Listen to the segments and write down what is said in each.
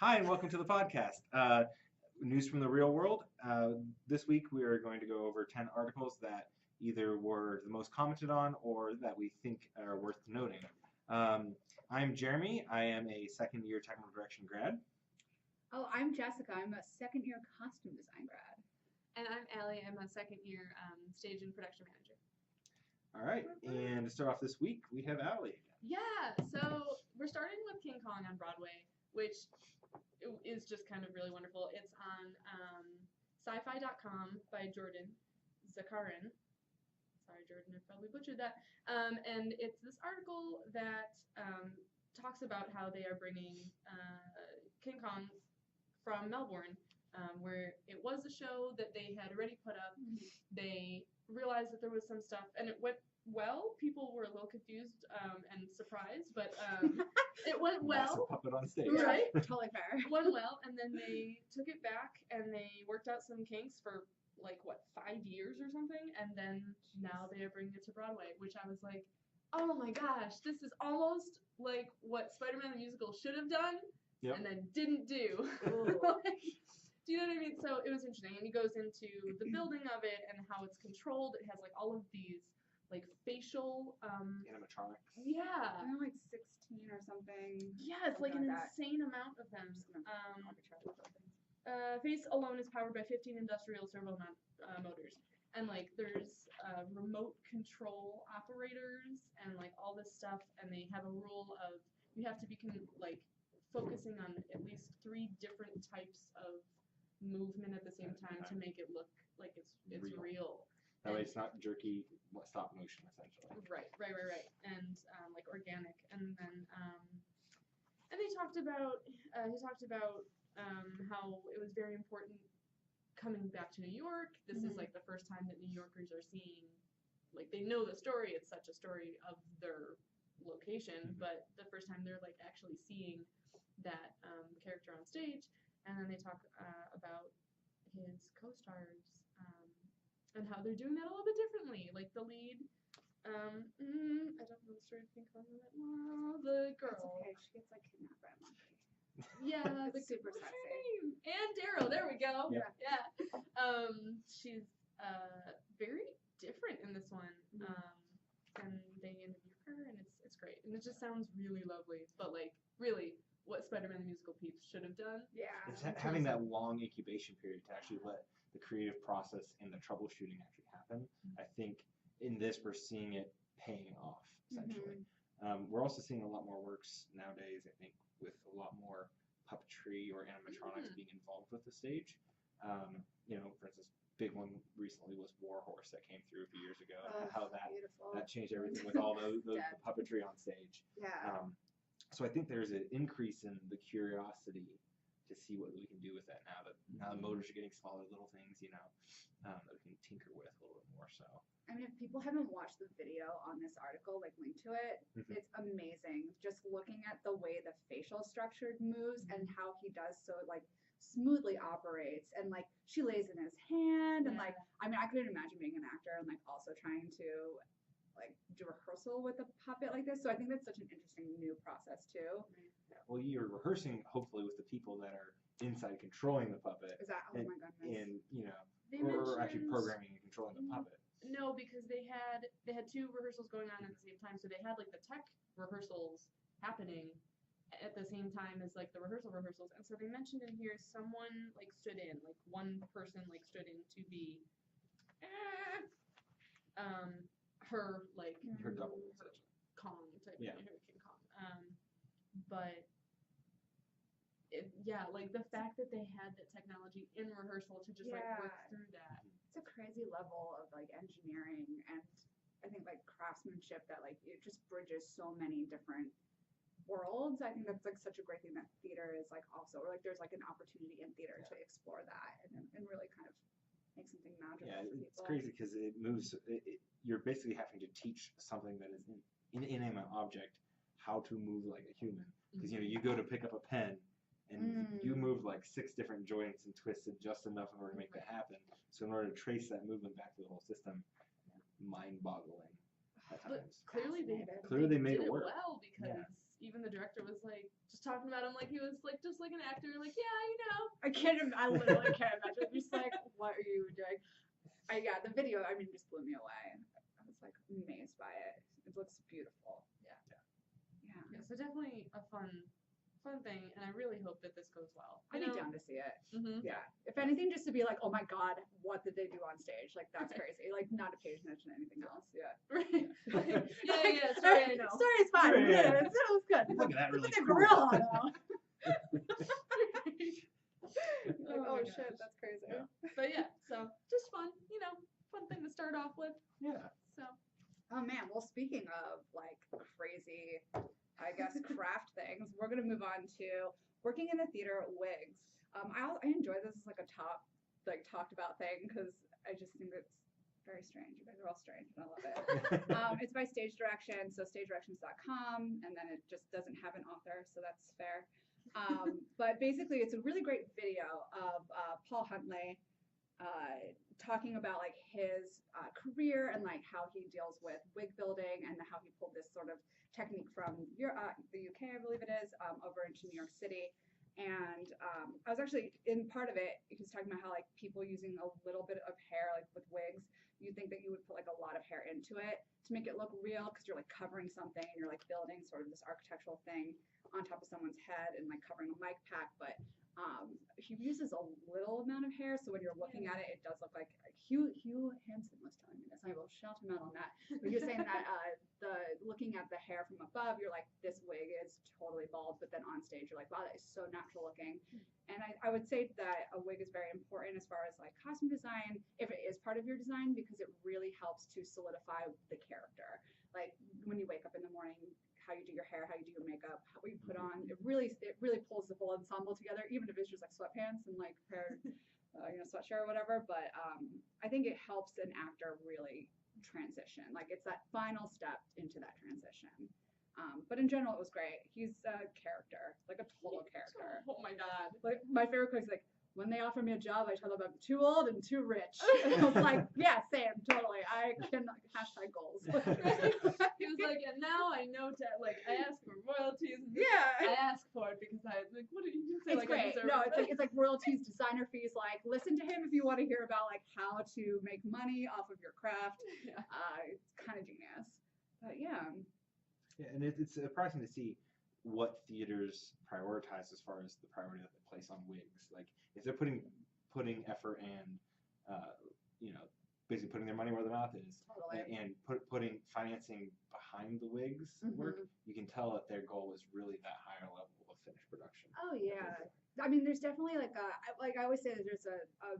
Hi, and welcome to the podcast. News from the real world. This week we are going to go over 10 articles that either were the most commented on or that we think are worth noting. I'm Jeremy. I am a second year technical direction grad. Oh, I'm Jessica. I'm a second year costume design grad. And I'm Allie. I'm a second year stage and production manager. All right, and to start off this week, we have Allie. Yeah, so we're starting with King Kong on Broadway, which is just kind of really wonderful. It's on sci-fi.com by Jordan Zakarin. Sorry, Jordan, I probably butchered that. And it's this article that talks about how they are bringing King Kong from Melbourne, where it was a show that they had already put up. They realized that there was some stuff, and it went well. People were a little confused and surprised, but it went well. Massive puppet on stage. Right? Totally fair. It went well, and then they took it back, and they worked out some kinks for, 5 years or something, and then now they are bringing it to Broadway, which I was like, oh my gosh, this is almost like what Spider-Man the Musical should have done, and then didn't do. Do you know what I mean? So it was interesting, and he goes into the building of it and how it's controlled. It has all of these facial animatronics. Yeah. I'm like 16 or something. Yeah, it's like an insane amount of them. Face alone is powered by 15 industrial servo motors, and there's remote control operators and all this stuff, and they have a rule of you have to be focusing on at least 3 different types of movement at the same time to make it look like it's real. That way it's not jerky stop motion, essentially. Right. And organic. And then and they talked about how it was very important coming back to New York. This is the first time that New Yorkers are seeing, they know the story. It's such a story of their location, but the first time they're actually seeing that character on stage. And then they talk about his co-stars and how they're doing that a little bit differently. The lead, I don't know the story of King Kong that well. The girl. It's okay. She gets kidnapped by a monkey. Yeah, the super sexy. And Darrow, there we go. Yeah. She's very different in this one. And they interview her, and it's great. And it just sounds really lovely. But really, what Spider-Man the Musical peeps should have done. Yeah. It's having that long incubation period to actually let the creative process and the troubleshooting actually happen. I think in this we're seeing it paying off, essentially. We're also seeing a lot more works nowadays, I think, with a lot more puppetry or animatronics being involved with the stage. For instance, big one recently was Warhorse that came through a few years ago, and how that changed everything with all the puppetry on stage. Yeah. So I think there's an increase in the curiosity to see what we can do with that now that the motors are getting smaller, little things, that we can tinker with a little bit more. So I mean, if people haven't watched the video on this article, link to it, it's amazing. Just looking at the way the facial structure moves and how he does so smoothly operates, and she lays in his hand, and I mean, I couldn't imagine being an actor and also trying to do rehearsal with a puppet like this. So I think that's such an interesting new process too. Yeah. Well, you're rehearsing hopefully with the people that are inside controlling the puppet. Is that? Oh my goodness. And or actually programming and controlling the puppet. No, because they had 2 rehearsals going on at the same time. So they had the tech rehearsals happening at the same time as the rehearsals. And so they mentioned in here someone stood in, one person stood in to be her her double, essentially. Kong type of her King Kong. But the fact that they had that technology in rehearsal to just work through that. It's a crazy level of engineering and I think craftsmanship that it just bridges so many different worlds. I think that's such a great thing that theater is also, or there's an opportunity in theater to explore that and really kind of make something magical. Yeah, for people. it's crazy because it moves. You're basically having to teach something that is an inanimate object how to move like a human. Because you go to pick up a pen and you move 6 different joints and twist it just enough in order to make that happen. So in order to trace that movement back to the whole system, mind-boggling at times. But clearly they made did it work well because even the director was like just talking about him like he was like just like an actor, like I literally can't imagine. Just like, what are you doing? Yeah, the video, I mean, just blew me away. I was like amazed by it. It looks beautiful. Yeah. Yeah. So definitely a fun thing, and I really hope that this goes well. I'd be down to see it. Mm-hmm. Yeah. If anything, just to be like, oh my god, what did they do on stage? Like, that's crazy. Like, not to pay attention to anything else. Yeah. Right. yeah. Sorry, I know. Story's fine. Yeah. It was good. Look at that really Look at the cool. gorilla. Like, Oh oh my shit, gosh. that's crazy. Yeah. But yeah, so just fun thing to start off with. Yeah. So Oh man, well speaking of like crazy, I guess craft things, we're gonna move on to working in the theater at Wigs. I enjoy this as like a talked about thing because I just think it's very strange. You guys are all strange and I love it. It's by Stage Direction, so stagedirections.com, and then it just doesn't have an author, so that's fair. But basically, it's a really great video of Paul Huntley talking about like his career and like how he deals with wig building and how he pulled this sort of technique from the UK, I believe it is, over into New York City. And I was actually in part of it. He was talking about how like people using a little bit of hair, like with wigs, you think that you would put like a lot of hair into it to make it look real because you're like covering something and you're like building sort of this architectural thing on top of someone's head and like covering a mic pack. But he uses a little amount of hair, so when you're looking at it, it does look like Hugh Hansen was telling me this. I will shout him out on that. But he was saying that looking at the hair from above, you're like, this wig is totally bald, but then on stage, you're like, wow, that is so natural looking. And I would say that a wig is very important as far as like costume design, if it is part of your design, because it really helps to solidify the character. Like when you wake up in the morning, how you do your hair, how you do your makeup, what you put on, it really pulls the whole ensemble together, even if it's just like sweatpants and like pair, sweatshirt or whatever. But I think it helps an actor really transition. Like it's that final step into that transition. But in general, it was great. He's a character, like a total character. oh my god. Like my favorite quote is like, when they offer me a job, I tell them I'm too old and too rich. And I was like, yeah, same, totally. I can hashtag goals. He was like, and now I know I ask for royalties. And Yeah. I ask for it because I like, what did you say? It's Like, great. I deserve No, it. it's like royalties, designer fees. Like, listen to him if you want to hear about like how to make money off of your craft. Yeah. It's kind of genius. But yeah. Yeah, and it's surprising to see what theaters prioritize as far as the priority that they place on wigs. Like if they're putting effort and basically putting their money where their mouth is, Totally. and putting financing behind the wigs work, you can tell that their goal is really that higher level of finished production. Oh yeah. I mean, there's definitely like I always say that there's a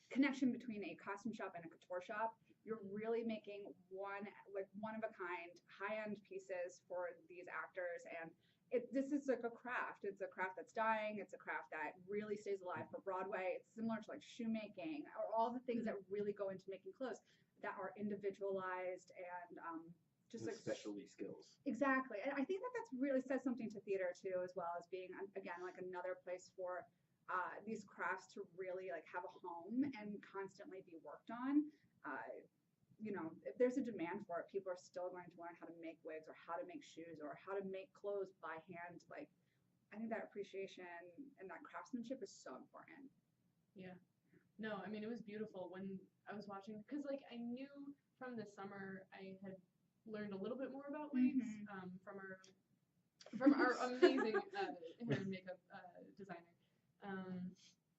connection between a costume shop and a couture shop. You're really making one of a kind, high-end pieces for these actors, and this is like a craft. It's a craft that's dying. It's a craft that really stays alive for Broadway. It's similar to like shoemaking or all the things that really go into making clothes that are individualized and just With like specialty skills. Exactly. And I think that that's really says something to theater too, as well as being again like another place for these crafts to really like have a home and constantly be worked on. If there's a demand for it, people are still going to learn how to make wigs or how to make shoes or how to make clothes by hand. Like, I think that appreciation and that craftsmanship is so important. Yeah. No, I mean, it was beautiful when I was watching, because like I knew from the summer I had learned a little bit more about wigs from our amazing hair and makeup designer.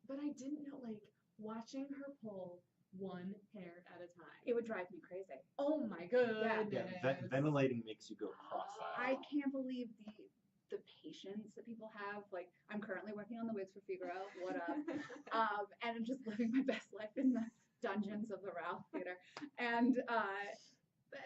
But I didn't know, like, watching her pull one hair at a time. It would drive me crazy. Oh my goodness. Yeah, ventilating makes you go cross-eyed. I can't believe the patience that people have. Like, I'm currently working on the Wigs for Figaro. What up? And just living my best life in the dungeons of the Ralph Theater. And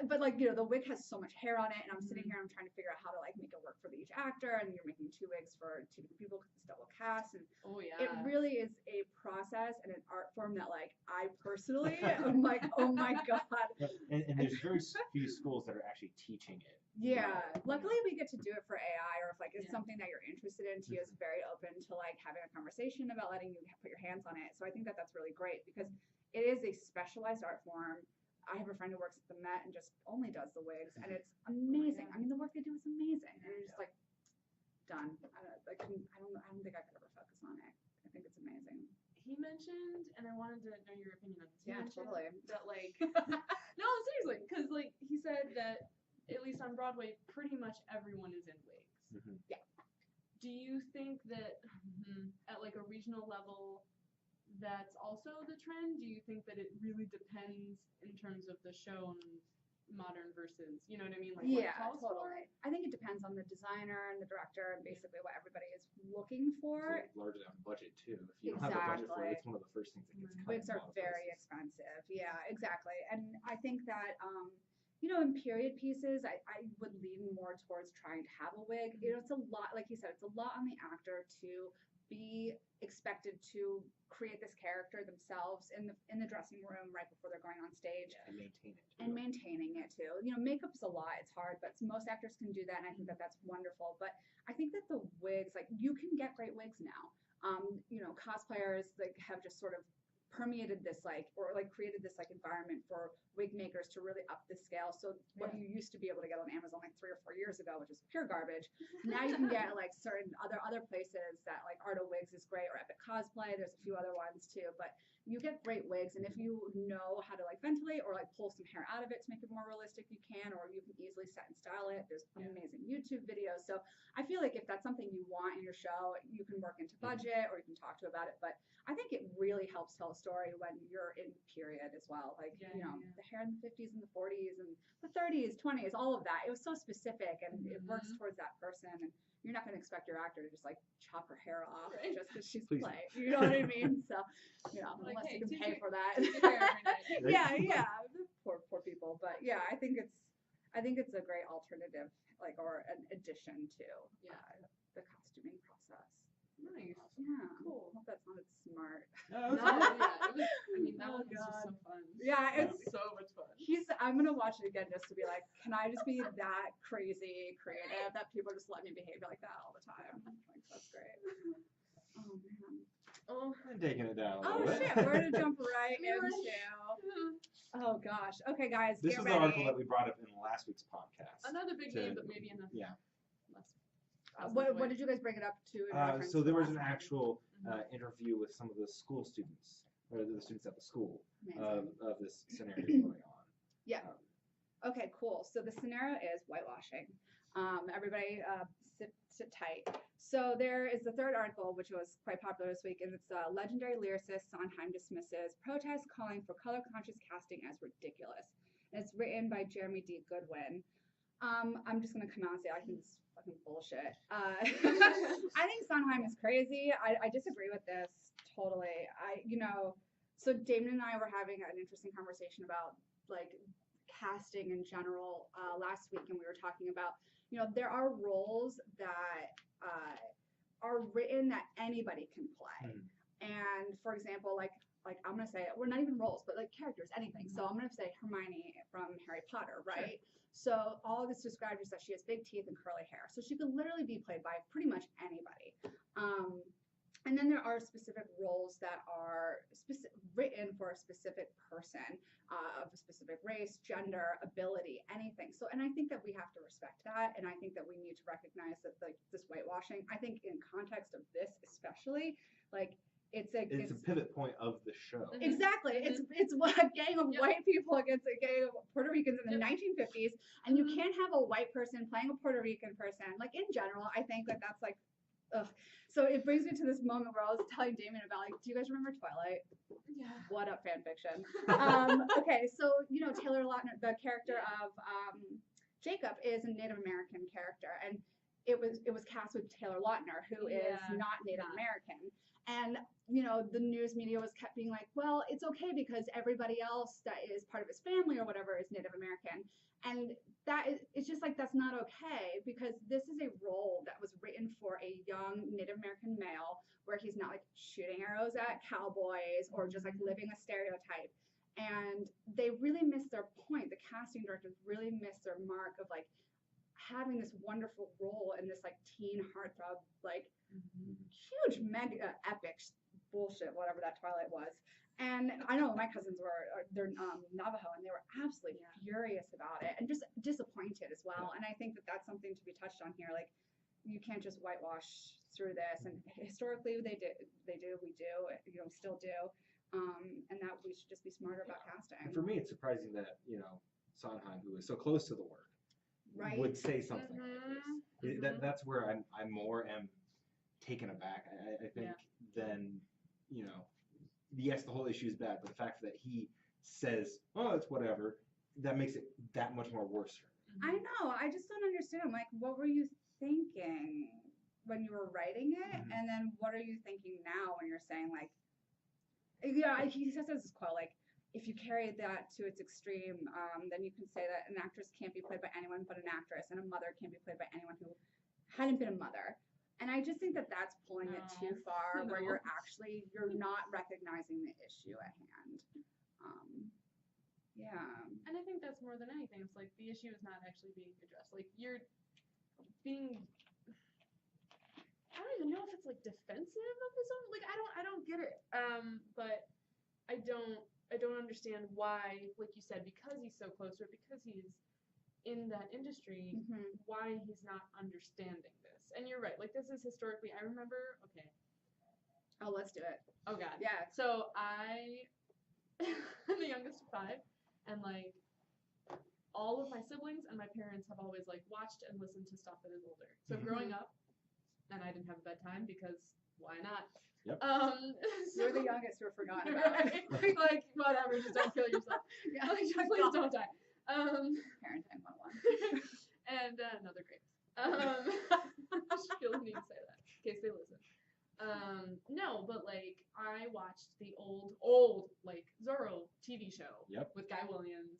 but like, the wig has so much hair on it, and I'm sitting here, I'm trying to figure out how to like make it work for each actor, and you're making 2 wigs for 2 different people because it's double cast, and it really is a process and an art form that like I personally am like, oh my god. And there's very few schools that are actually teaching it. Yeah, luckily we get to do it for AI, or if like it's something that you're interested in, Tia is very open to like having a conversation about letting you put your hands on it. So I think that that's really great because it is a specialized art form. I have a friend who works at the Met and just only does the wigs, and it's amazing. I mean, the work they do is amazing, and you're just like, done. I don't think I could ever focus on it. I think it's amazing. He mentioned, and I wanted to know your opinion on this. He Yeah, mentioned totally. that like no, seriously, because like he said that at least on Broadway, pretty much everyone is in wigs. Mm-hmm. Yeah. Do you think that at like a regional level, that's also the trend? Do you think that it really depends in terms of the show and modern versus, you know what I mean? Like Yeah, what it calls totally. I think it depends on the designer and the director and basically what everybody is looking for. So largely on budget too. If you don't have a budget for it, it's one of the first things that gets cut. Wigs are very expensive. Yeah, exactly. And I think that you know, in period pieces, I would lean more towards trying to have a wig. You know, it's a lot, like you said, it's a lot on the actor to be expected to create this character themselves in the dressing room right before they're going on stage. Yeah, and maintain it too. And maintaining it too. You know, makeup's a lot, it's hard, but most actors can do that, and I think that that's wonderful. But I think that the wigs, like, you can get great wigs now. You know, cosplayers like have just sort of permeated this created this environment for wig makers to really up the scale. So what you used to be able to get on Amazon like 3 or 4 years ago, which is pure garbage, now you can get like certain other places that like Art of Wigs is great, or Epic Cosplay. There's a few other ones too, but you get great wigs, and if you know how to like ventilate or like pull some hair out of it to make it more realistic, you can, or you can easily set and style it. There's amazing YouTube videos. So I feel like if that's something you want in your show, you can work into budget or you can talk to about it. But I think it really helps tell a story when you're in period as well. Like, you know, the hair in the 50s and the 40s and the 30s, 20s, all of that. It was so specific, and it works towards that person. And you're not going to expect your actor to just like chop her hair off just because she's play. You know what I mean? So, you know, like, unless hey, you can pay for that. Right? Yeah. Poor people. But yeah, I think it's a great alternative, like, or an addition to the costuming process. Nice. Yeah. Cool. I hope that sounded smart. No, No, yeah, it was, I mean, that Oh, one was just so God. fun. Yeah, It it's was so much fun. I'm gonna watch it again just to be like, can I just be that crazy creative that people just let me behave like that all the time? Like, that's great. Oh man. Oh, I'm taking it down a Oh little bit. shit, we're gonna jump right You're into. Oh gosh. Okay, guys, This get was ready. the article that we brought up in last week's podcast. another big name, but maybe in a Yeah. less. What did you guys bring it up to? In reference So to there was last an time? actual interview with some of the school students, or the students at the school, Amazing. of this scenario going on. Yeah. Okay, cool. So the scenario is whitewashing. Everybody sit tight. So there is the third article, which was quite popular this week, and it's legendary lyricist Sondheim dismisses protest calling for color-conscious casting as ridiculous. And it's written by Jeremy D. Goodwin. I'm just gonna come out and say I think it's fucking bullshit. I think Sondheim is crazy. I disagree with this totally. So Damon and I were having an interesting conversation about like casting in general last week, and we were talking about, you know, there are roles that are written that anybody can play. And for example, like I'm gonna say, we're not even roles, but like characters, anything. So I'm gonna say Hermione from Harry Potter, right? Sure. So all of this described is that she has big teeth and curly hair. So she could literally be played by pretty much anybody. And then there are specific roles that are written for a specific person of a specific race, gender, ability, anything. So, and I think that we have to respect that, and I think that we need to recognize that this whitewashing, I think in context of this especially, like it's a pivot point of the show. Exactly. It's a gang of white people against a gang of Puerto Ricans in the 1950s, and you can't have a white person playing a Puerto Rican person. Like in general, I think that that's like, ugh. So it brings me to this moment where I was telling Damon about, like, do you guys remember Twilight? Yeah. What up, fan fiction? Okay, so you know Taylor Lautner, the character of Jacob, is a Native American character, and it was cast with Taylor Lautner, who is not Native American. And you know, the news media kept being like, well, it's okay because everybody else that is part of his family or whatever is Native American. And it's just like, that's not okay, because this is a role that was written for a young Native American male where he's not like shooting arrows at cowboys or just like living a stereotype. And they really missed their point. The casting directors really missed their mark of like having this wonderful role in this like teen heartthrob, like huge mega epic bullshit, whatever that Twilight was. And I know my cousins they're Navajo, and they were absolutely furious about it and just disappointed as well. And I think that that's something to be touched on here. Like, you can't just whitewash through this. And historically, we do, still do. And that we should just be smarter about casting. And for me, it's surprising that, Sondheim, who is so close to the work, would say something like this. That's where I more am taken aback, I think, than, yes, the whole issue is bad, but the fact that he says, oh, it's whatever, that makes it that much more worse. I know. I just don't understand. I'm like, what were you thinking when you were writing it? And then what are you thinking now when you're saying, like, he says this quote, like, if you carry that to its extreme, then you can say that an actress can't be played by anyone but an actress, and a mother can't be played by anyone who hadn't been a mother. And I just think that that's pulling it too far, where you're not recognizing the issue at hand. And I think that's more than anything. It's like the issue is not actually being addressed. Like you're being, I don't even know if it's like defensive of his own. Like I don't get it. But I don't understand why, like you said, because he's so close to it, because he's in that industry, why he's not understanding this. And you're right. Like this is historically. I remember. Okay. Oh, let's do it. Oh God. Yeah. So I'm the youngest of 5. And like all of my siblings and my parents have always like watched and listened to stuff that is older. So growing up, and I didn't have a bedtime because why not? Yep. You're the youngest who forgotten about. Right? Like whatever, just don't kill yourself. Yeah, like, please don't die. Parenting 101. And no, they're great. She feels me to say that in case they listen. No, but like I watched the old like Zorro TV show with Guy Williams,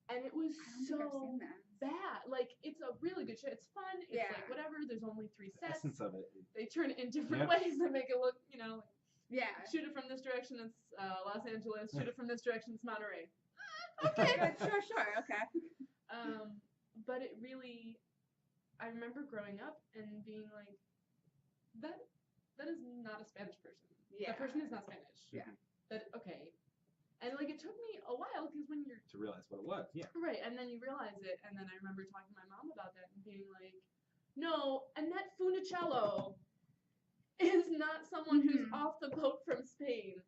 and it was so bad. Like it's a really good show. It's fun. It's like whatever. There's only 3 sets. The essence of it. They turn it in different ways that make it look, like, shoot it from this direction, it's Los Angeles. Shoot it from this direction, it's Monterey. Okay, sure, okay. But it really, I remember growing up and being like, that is not a Spanish person. Yeah. That person is not Spanish. Yeah. Okay. And like it took me a while because when you're to realize what it was, right, and then you realize it, and then I remember talking to my mom about that and being like, no, Annette Funicello is not someone who's off the boat from Spain.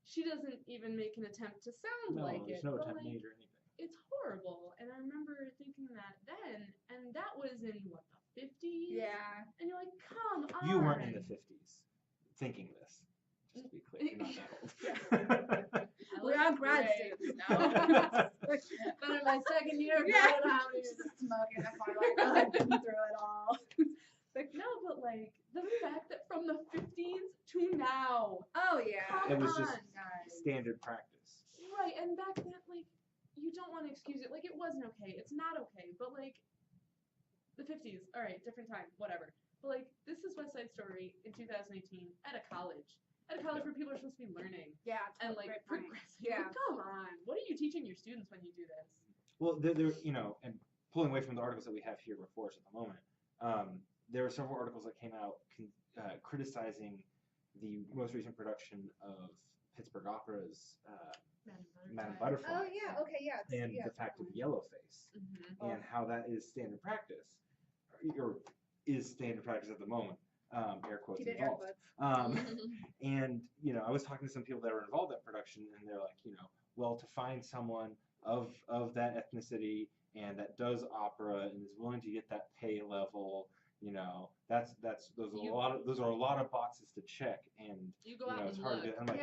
She doesn't even make an attempt to sound like it. No attempt made or anything. It's horrible, and I remember thinking that then, and that was in what, the 50s? Yeah. And you're like, come on. You weren't in the 50s thinking this. Just to be clear, you're not that old. We're all grad students now. But in my second year of grad, grad, just smoking in the corner, like, oh, I've been through it all. Like, no, but like the fact that from the 50s to now. Oh yeah. It was just guys. standard practice. Right, and back then, like, you don't want to excuse it. Like, it wasn't okay. It's not okay. But like, the 50s, all right, different time, whatever. But like, this is West Side Story in 2018 at a college. At a college where people are supposed to be learning. Yeah, and like progressing. Yeah. Like, come on. What are you teaching your students when you do this? Well, there, and pulling away from the articles that we have here before us at the moment, there were several articles that came out criticizing the most recent production of Pittsburgh Opera's Madame Butterfly. Oh yeah, okay, yeah. And the fact of Yellowface, and how that is standard practice, or is standard practice at the moment. Air quotes involved. And I was talking to some people that were involved in that production, and they're like, well, to find someone of that ethnicity and that does opera and is willing to get that pay level, those are a lot of boxes to check, and you go out it's and hard look. to. I'm like,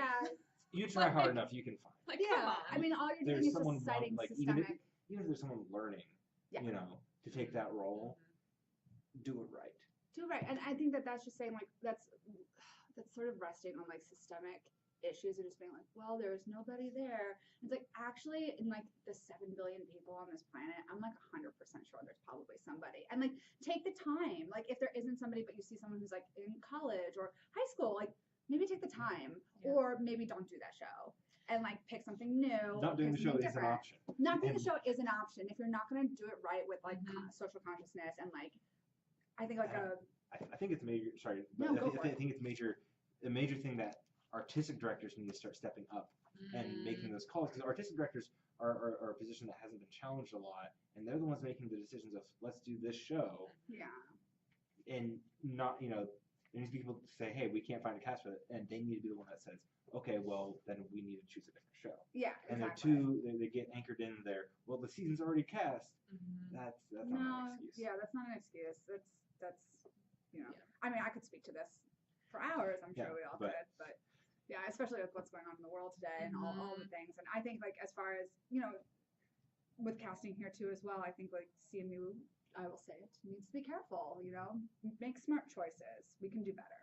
you try hard enough, you can find. Like, come on. I mean, all you're doing is just citing systemic. Even if there's someone learning, to take that role, do it right. Do it right, and I think that's just saying, like, that's sort of resting on like systemic issues and just being like, well, there's nobody there. It's like, actually, in like the 7 billion people on this planet, I'm like 100% sure there's probably somebody. And like, take the time. Like, if there isn't somebody, but you see someone who's like in college or high school, like maybe take the time, or maybe don't do that show and like pick something new. Not doing the show is an option. Not doing the show is an option if you're not going to do it right with like social consciousness and like, I think like I think it's major. Sorry, no, but I think it's major. A major thing that artistic directors need to start stepping up and making those calls, because artistic directors are a position that hasn't been challenged a lot, and they're the ones making the decisions of let's do this show. Yeah. and not, there needs to be people to say, hey, we can't find a cast for it, and they need to be the one that says, okay, well, then we need to choose a different show. Yeah, And exactly. they get anchored in there. Well, the season's already cast. Mm-hmm. That's not an excuse. Yeah, that's not an excuse. That's Yeah. I mean, I could speak to this for hours. I'm sure Yeah, we all but- could, but yeah, especially with what's going on in the world today and all the things. And I think like as far as with casting here too as well, I think like CMU, I will say it, needs to be careful. Make smart choices. We can do better.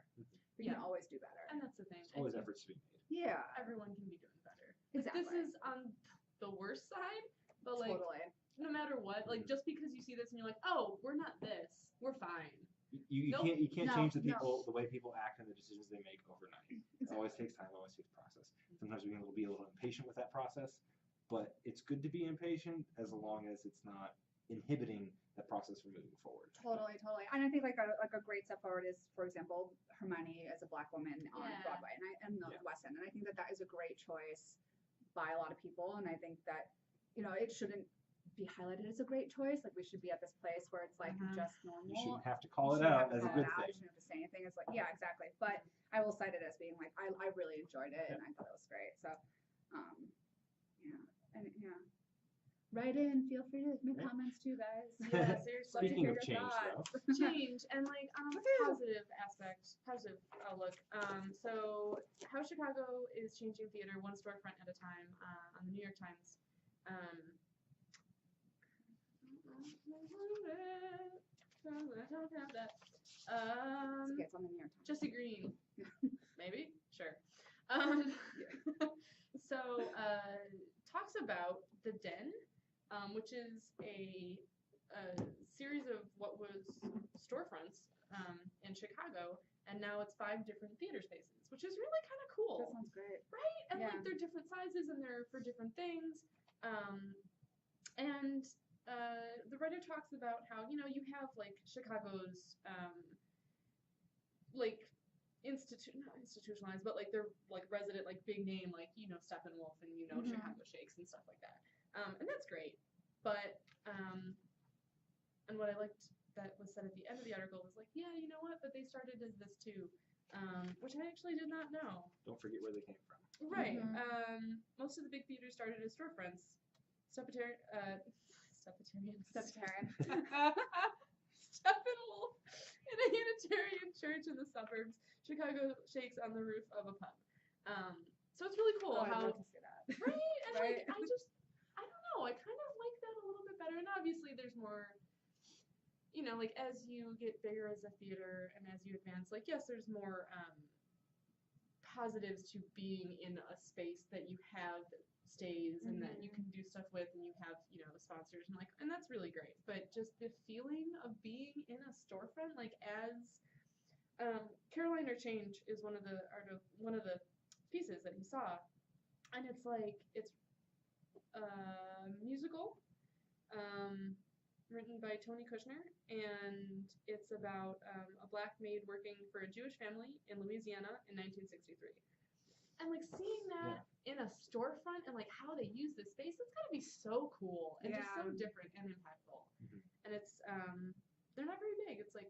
We can always do better. And that's the thing. There's always efforts to be made. Yeah, Everyone can be doing better. exactly. This is on the worst side, but like totally. no matter what, like just because you see this and you're like, oh, we're not this, we're fine. You Nope. can't No, change the no. people, the way people act and the decisions they make overnight. It Exactly. always takes time. It always takes process. Sometimes we can be a little impatient with that process, but it's good to be impatient as long as it's not inhibiting the process from moving forward. Totally. And I think like a great step forward is, for example, Hermione as a Black woman on Yeah. Broadway and the West End. And I think that is a great choice by a lot of people. And I think that, it shouldn't be highlighted as a great choice. Like we should be at this place where it's like just normal. You shouldn't have to call You it shouldn't out have to as a call good it out. thing. You shouldn't have to say anything. It's like, yeah, exactly. But I will cite it as being like, I really enjoyed it and I thought it was great. So, write in, feel free to make comments too, guys. Yeah, seriously. Love to Speaking hear of your change, thoughts. though. Change and like Woohoo! positive outlook. So how Chicago is changing theater one storefront at a time on the New York Times. I don't have that. It's okay, it's on the New York Times. Jesse Green, maybe, sure. So talks about The Den, which is a series of what was storefronts in Chicago, and now it's 5 different theater spaces, which is really kind of cool. That sounds great. Right? And Yeah. like they're different sizes and they're for different things. And the writer talks about how, you have like Chicago's like not institutionalized, but like they're like resident, like big name, like Steppenwolf and Mhm. Chicago Shakes and stuff like that. And that's great. But and what I liked that was said at the end of the article was like, yeah, you know what? But they started as this too, which I actually did not know. Don't forget where they came from. Right. Mhm. Most of the big theaters started as storefronts. Steppenwolf in a Unitarian church in the suburbs. Chicago Shakes on the roof of a pub. So it's really cool I'd how love to see that. right and Right. like I don't know, I kind of like that a little bit better. And obviously there's more, like as you get bigger as a theater and as you advance, like yes, there's more positives to being in a space that you have that stays and that you can do stuff with and you have sponsors and that's really great. But just the feeling of being in a storefront, like as Caroline or Change is one of the pieces that he saw, and it's like it's a musical written by Tony Kushner, and it's about a Black maid working for a Jewish family in Louisiana in 1963. And like seeing that in a storefront and like how they use this space, it's gotta be so cool and just so different and impactful. Mhm. And it's they're not very big. It's like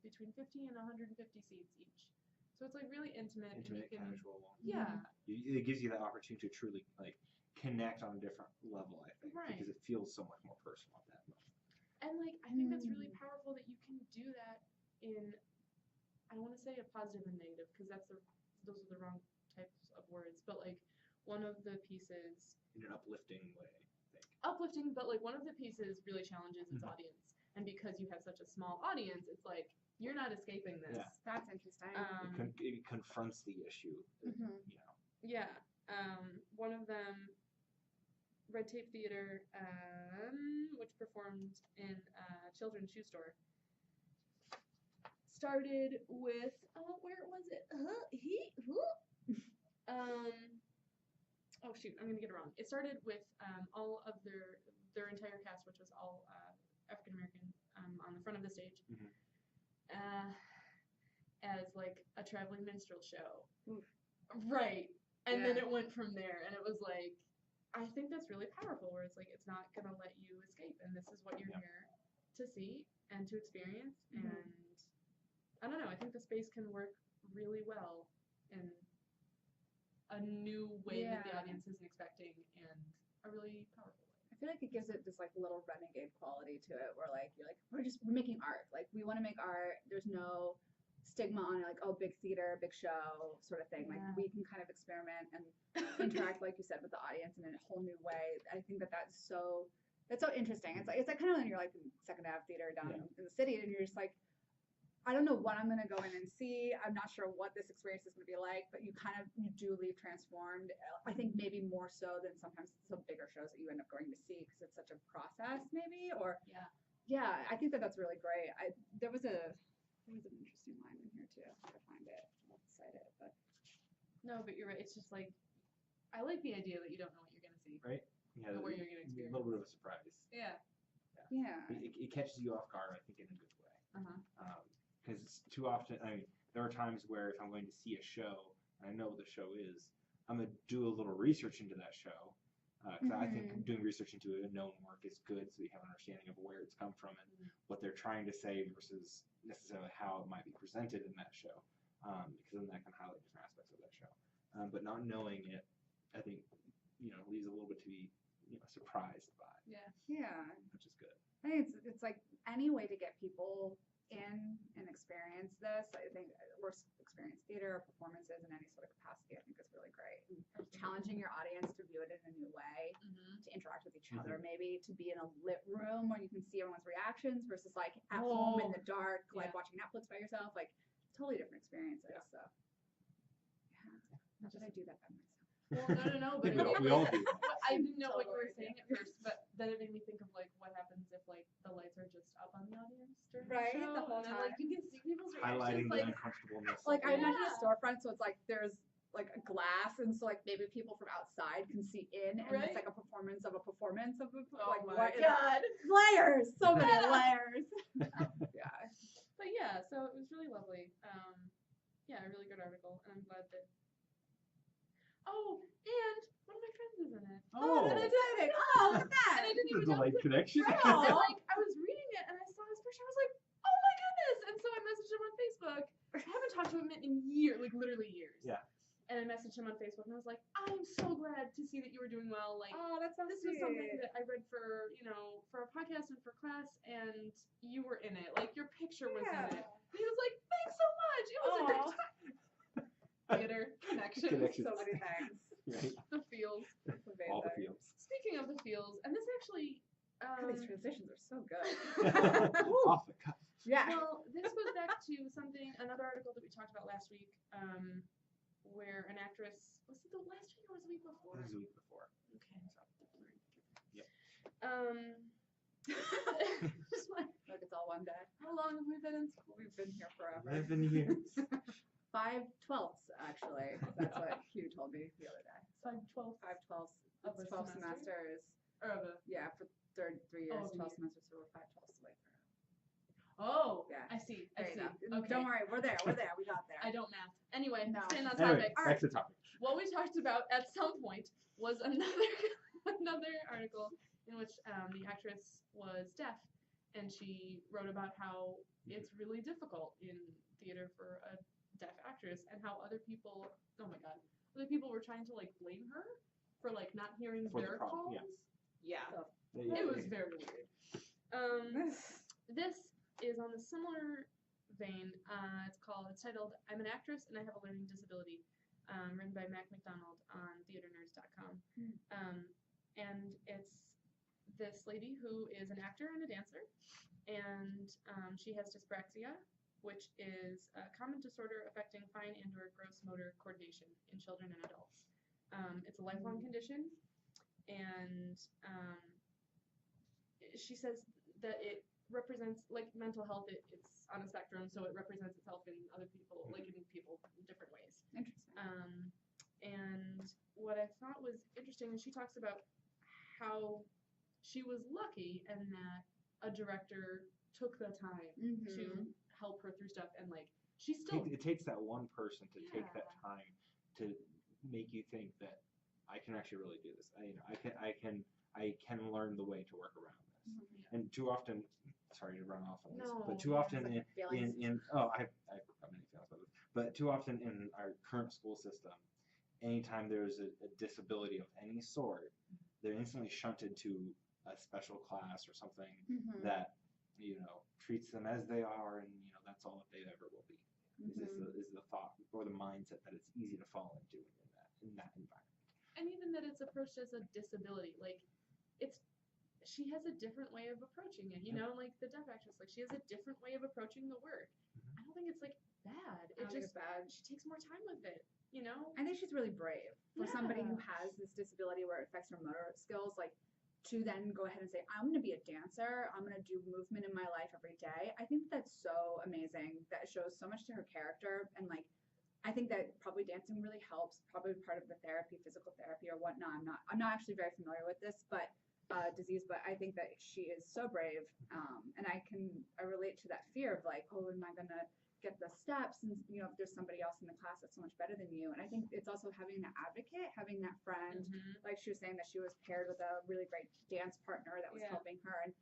between 50 and 150 seats each. So it's like really intimate. And you can, casual. yeah. It gives you that opportunity to truly like connect on a different level, I think, Right. because it feels so much more personal at that moment. And like I think that's really powerful that you can do that in, I don't want to say a positive and negative because those are the wrong types of words, but like one of the pieces In an uplifting way, I think. uplifting, but like one of the pieces really challenges its audience, and because you have such a small audience, it's like you're not escaping this. Yeah. That's interesting. It confronts the issue. Yeah. One of them, Red Tape Theater, which performed in Children's Shoe Store, started with where was it? Oh shoot, I'm gonna get it wrong. It started with all of their entire cast, which was all African American, on the front of the stage, as like a traveling minstrel show. Oof. Right. And then Yeah. it went from there, and it was like, I think that's really powerful, where it's like it's not gonna let you escape, and this is what you're here to see and to experience, and I don't know, I think the space can work really well in a new way that the audience isn't expecting, and a really powerful way. I feel like it gives it this like little renegade quality to it, where like you're like we're making art, like we want to make art. There's no stigma on it, like oh big theater, big show sort of thing. Like we can kind of experiment and interact, like you said, with the audience in a whole new way. I think that's so interesting. It's like kind of when you're like in Second Ave theater down in the city, and you're just like, I don't know what I'm gonna go in and see. I'm not sure what this experience is gonna be like, but you do leave transformed. I think maybe more so than sometimes some bigger shows that you end up going to see because it's such a process, maybe. Or I think that's really great. There was an interesting line in here too. If I find it, I'll cite it. But no, but you're right. It's just like I like the idea that you don't know what you're gonna see, right? Yeah, or what you're gonna experience. A little bit of a surprise. Yeah. It catches you off guard, I think, in a good way. Because too often, I mean, there are times where if I'm going to see a show and I know what the show is, I'm going to do a little research into that show. Because I think doing research into a known work is good, so you have an understanding of where it's come from and what they're trying to say versus necessarily how it might be presented in that show. Because then that can highlight different aspects of that show. But not knowing it, I think, leaves a little bit to be, surprised by. Yeah. Which is good. I think it's like any way to get people in and experience this. I think experience theater or performances in any sort of capacity, I think is really great. And challenging your audience to view it in a new way, to interact with each other, maybe to be in a lit room where you can see everyone's reactions versus like at home in the dark, like watching Netflix by yourself, like totally different experiences. So not that I do that by myself. Well, no, but we all do. I didn't know what you were saying at first, but then it made me think of like what happens if like the lights are just up on the audience during the show, the whole and time. then, like you can see people's Highlighting reactions, the uncomfortableness. Like I imagine a storefront, so it's like there's like a glass, and so like maybe people from outside can see in, and it's like a performance of a performance of a oh like my god, layers, so many layers. But yeah, so it was really lovely. A really good article, and I'm glad that. Oh, and one of my friends is in it. Oh, that's exciting! Oh, look at that! And I didn't even know. Delayed connection. And like I was reading it, and I saw his picture. I was like, oh my goodness! And so I messaged him on Facebook. I haven't talked to him in years, like literally years. Yeah. And I messaged him on Facebook, and I was like, I'm so glad to see that you were doing well. Like, oh, that's so this was something that I read for, for a podcast and for class, and you were in it. Like, your picture was in it. And he was like, thanks so much. It was a great time. Theater, connections. So many things. Right. The feels. All the feels. Speaking of the feels, and this actually. These transitions are so good. Off the cuff. Yeah. Well, this goes back to another article that we talked about last week, where an actress, was it the last week or was it the week before? It was the week before. Okay. Yep. Just like it's all one day. How long have we been in school? We've been here forever. 11 years. 5/12ths, actually. That's what Hugh told me the other day. 5/12. 5/12ths. Of It's a 12 semester? semesters. Or of a. Yeah, for 3 years, Oh, 12 year. semesters, so we're 5/12ths away from it. Oh, Yeah. I see. There I you see. go. Okay. Don't worry, we're there. We got there. I don't math. Anyway, No. staying on Anyway, topic. back to the topic. What we talked about at some point was another article in which the actress was deaf, and she wrote about how it's really difficult in theater for a deaf actress, and how other people were trying to like blame her for like not hearing For the their problem, calls. Yeah. So, Yeah, it was very weird. This is on a similar vein. It's titled "I'm an Actress and I Have a Learning Disability," written by Mac McDonald on theaternerds.com. And it's this lady who is an actor and a dancer, and she has dyspraxia, which is a common disorder affecting fine and/or gross motor coordination in children and adults. It's a lifelong condition, and she says that it represents, like mental health, it's on a spectrum, so it represents itself in other people, like in people in different ways. Interesting. And what I thought was interesting is she talks about how she was lucky in that a director took the time to help her through stuff, and like she still It takes that one person to take that time to make you think that I can actually really do this. I can learn the way to work around this. And too often, sorry to run off on this, No, but too often Like feelings. I've got many feelings about this, but too often in our current school system, anytime there's a disability of any sort, they're instantly shunted to a special class or something that, treats them as they are, and that's all that they ever will be. Is the thought or the mindset that it's easy to fall into in that environment. And even that it's approached as a disability, like she has a different way of approaching it, like the deaf actress, like she has a different way of approaching the work. I don't think it's like bad. I don't think it's bad. She takes more time with it, I think she's really brave for somebody who has this disability where it affects her motor skills, like to then go ahead and say, I'm going to be a dancer, I'm going to do movement in my life every day. I think that's so amazing. That shows so much to her character, and like I think that probably dancing really helps, probably part of the therapy, physical therapy or whatnot. I'm not actually very familiar with this disease, but I think that she is so brave, and I relate to that fear of like, oh, am I gonna get the steps, and if there's somebody else in the class that's so much better than you. And I think it's also having that advocate, having that friend, like she was saying that she was paired with a really great dance partner that was helping her, and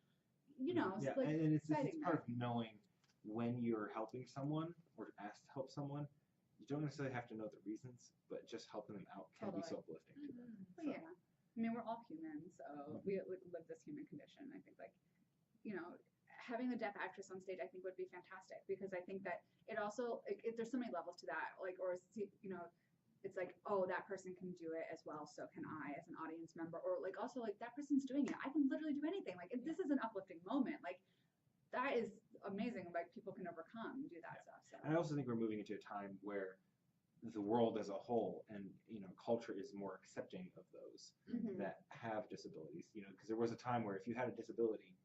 like, and it's part of knowing when you're helping someone or asked to help someone. You don't necessarily have to know the reasons, but just helping them out can be so uplifting to them. So. Yeah. I mean, we're all human, so we live this human condition. I think, like, having a deaf actress on stage, I think would be fantastic, because I think that it also, there's so many levels to that, like, or, it's like, oh, that person can do it as well, so can I as an audience member, or like, also like, that person's doing it, I can literally do anything. Like, this is an uplifting moment. Like, that is amazing. Like, people can overcome and do that stuff. So. I also think we're moving into a time where the world as a whole and culture is more accepting of those that have disabilities, because there was a time where if you had a disability,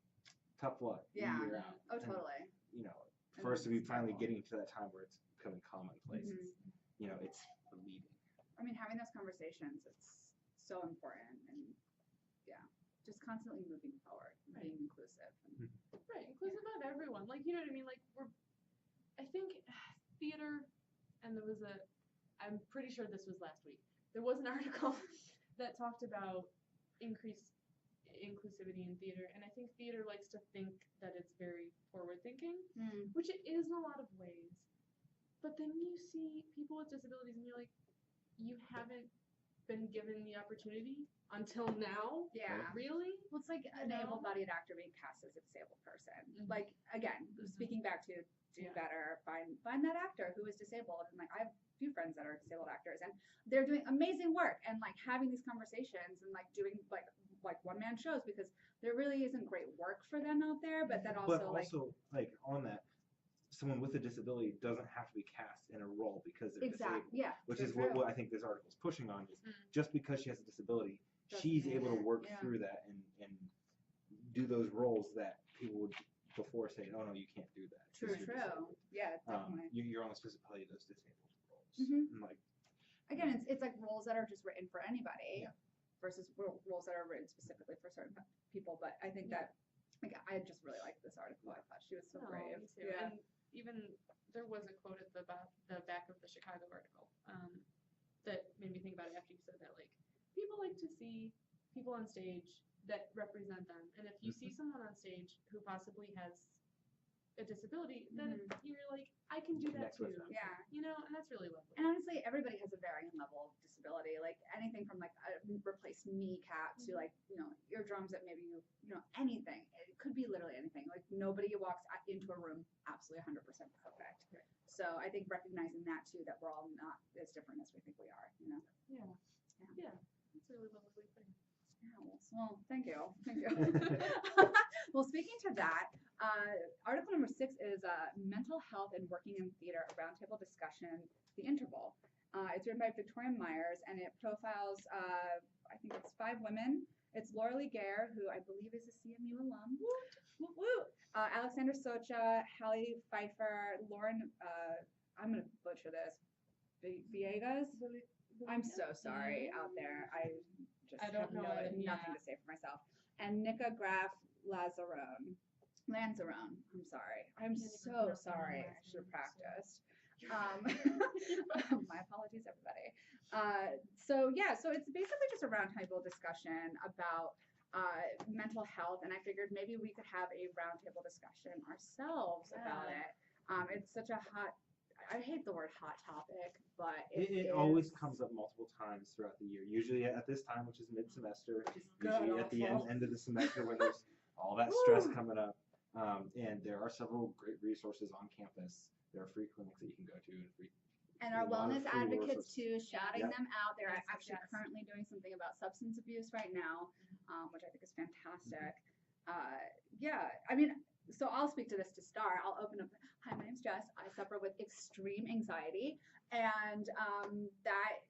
tough luck, you're out. Oh, totally. For us to be finally getting to that time where it's becoming commonplace, it's leading. I mean, having those conversations, it's so important, and just constantly moving forward, being inclusive. Inclusive of everyone, like, you know what I mean, like, I think theater, and I'm pretty sure this was last week, there was an article that talked about increased inclusivity in theater, and I think theater likes to think that it's very forward thinking, which it is in a lot of ways, but then you see people with disabilities and you're like, you haven't been given the opportunity until now? Really? Well, it's like an able-bodied actor being cast as a disabled person. Like, again, speaking back to do better, find that actor who is disabled. And like, I have a few friends that are disabled actors, and they're doing amazing work, and like having these conversations and like doing like one-man shows, because there really isn't great work for them out there. But then also like on that, someone with a disability doesn't have to be cast in a role because they're disabled. Which is what I think this article is pushing on, is just because she has a disability, she's able to work through that and do those roles that people would before say, oh no, you can't do that. True. Yeah, definitely. You're only supposed to play those disabled roles. And like, again, it's like roles that are just written for anybody versus roles that are written specifically for certain people. But I think that, like, I just really liked this article. I thought she was so brave. Me too. Yeah. And even there was a quote at the back of the Chicago article that made me think about it after you said that. Like, people like to see people on stage that represent them, and if you see someone on stage who possibly has a disability, then you're like, I can do that too. Yeah. And that's really lovely. And honestly, everybody has a varying level of disability. Like, anything from like a replaced kneecap to like, eardrums that maybe anything. It could be literally anything. Like, nobody walks into a room absolutely 100% perfect. Right. So I think recognizing that too, that we're all not as different as we think we are, Yeah. That's really lovely thing. Yeah, well, thank you. Well, speaking to that, article number 6 is Mental Health and Working in Theater, a roundtable discussion, The Interval. It's written by Victoria Myers, and it profiles, I think it's 5 women. It's Laura Lee Gare, who I believe is a CMU alum. Woo, woo. Alexandra Socha, Hallie Pfeiffer, Lauren, I'm going to butcher this, Villegas? I'm so sorry out there. I don't know nothing to say for myself. And Nika Graf Lanzarone. I'm sorry. I'm so sorry. I should have practiced. My apologies, everybody. So it's basically just a roundtable discussion about mental health, and I figured maybe we could have a roundtable discussion ourselves about it. It's such a I hate the word hot topic, but it always comes up multiple times throughout the year. Usually at this time, which is mid-semester, usually at the end of the semester when there's all that stress coming up. And there are several great resources on campus. There are free clinics that you can go to and our wellness advocates too, shouting Yep. them out. They're actually Yes. currently doing something about substance abuse right now, which I think is fantastic. Yeah, I mean, so I'll speak to this to start. I'll open up. Hi, my name's Jess. I suffer with extreme anxiety, and that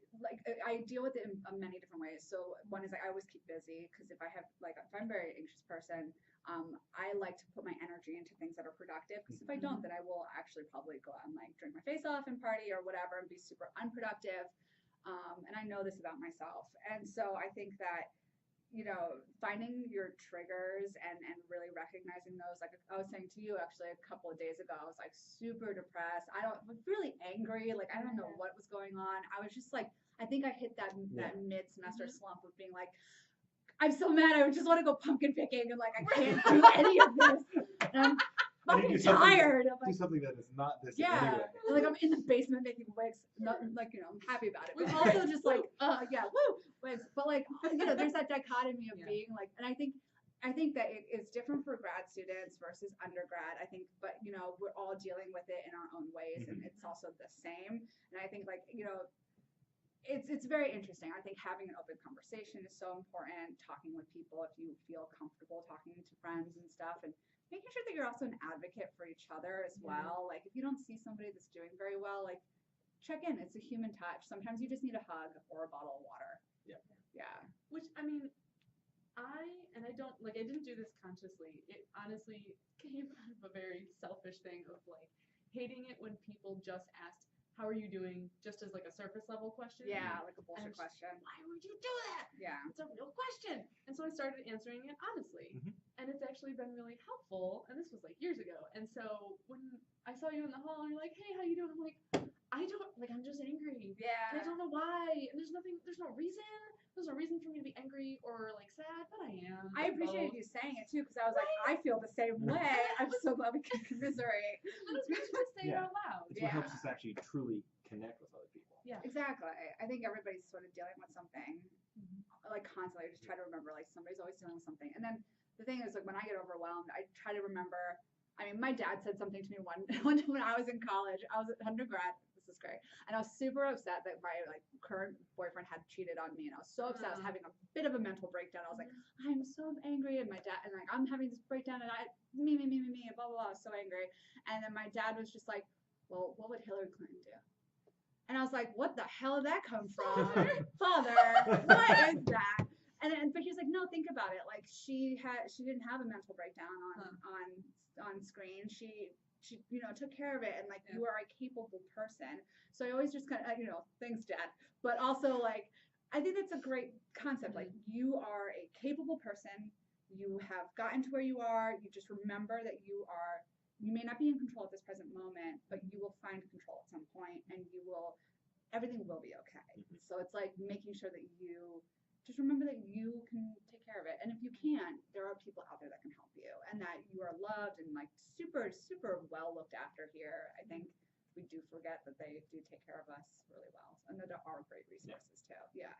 I deal with it in many different ways. So one is I always keep busy because if I'm a very anxious person, I like to put my energy into things that are productive. Because if I don't, then I will actually probably go out and drink my face off and party or whatever and be super unproductive. And I know this about myself. And so I think that, finding your triggers and really recognizing those, like I was saying to you actually a couple of days ago, I was super depressed. I was really angry. I don't know what was going on. I was just I think I hit that mid-semester slump of being I'm so mad. I just want to go pumpkin picking and I can't do any of this. And I'm fucking tired. Do something that is not this anyway. I'm in the basement making wigs. Not I'm happy about it. But also just woo, wigs. But there's that dichotomy of being and I think that it's different for grad students versus undergrad. I think, but we're all dealing with it in our own ways, and it's also the same. And I think it's very interesting. I think having an open conversation is so important. Talking with people if you feel comfortable talking to friends and stuff, and making sure that you're also an advocate for each other as well. If you don't see somebody that's doing very well, check in. It's a human touch. Sometimes you just need a hug or a bottle of water. Yeah. Yeah. Which I mean, I didn't do this consciously. It honestly came out of a very selfish thing of hating it when people just asked, how are you doing? Just as a surface level question. Yeah, a bullshit question. Why would you do that? Yeah. It's a real question. And so I started answering it honestly. And it's actually been really helpful. And this was years ago. And so when I saw you in the hall and you're like, hey, how you doing? I'm I'm just angry. Yeah. And I don't know why. And there's no reason. There's no reason for me to be angry or sad, but I am. I appreciate you saying it too, because I was I feel the same way. I'm so glad we can commiserate. And it's good to say it out loud. It's what helps us actually truly connect with other people. Yeah. Exactly. I think everybody's sort of dealing with something, constantly. I just try to remember, somebody's always dealing with something. And then the thing is, when I get overwhelmed, I try to remember. I mean, my dad said something to me when I was in college. I was an undergrad. This is great. And I was super upset that my current boyfriend had cheated on me, and I was so upset. I was having a bit of a mental breakdown. I was I'm so angry, and my dad and I'm having this breakdown, and me, blah blah blah. I was so angry. And then my dad was just well, what would Hillary Clinton do? And I was what the hell did that come from? Father, what is that? But he was no, think about it. She didn't have a mental breakdown on screen. She took care of it, and you are a capable person. So I always just kind of thanks, Dad. But also I think that's a great concept. You are a capable person. You have gotten to where you are. You just remember that you may not be in control at this present moment, but you will find control at some point, and everything will be okay. So it's making sure that you just remember that you can take care of it. And if you can't, there are people out there that can help you, and that you are loved and super, super well looked after here. I think we do forget that they do take care of us really well, and that there are great resources too. Yeah.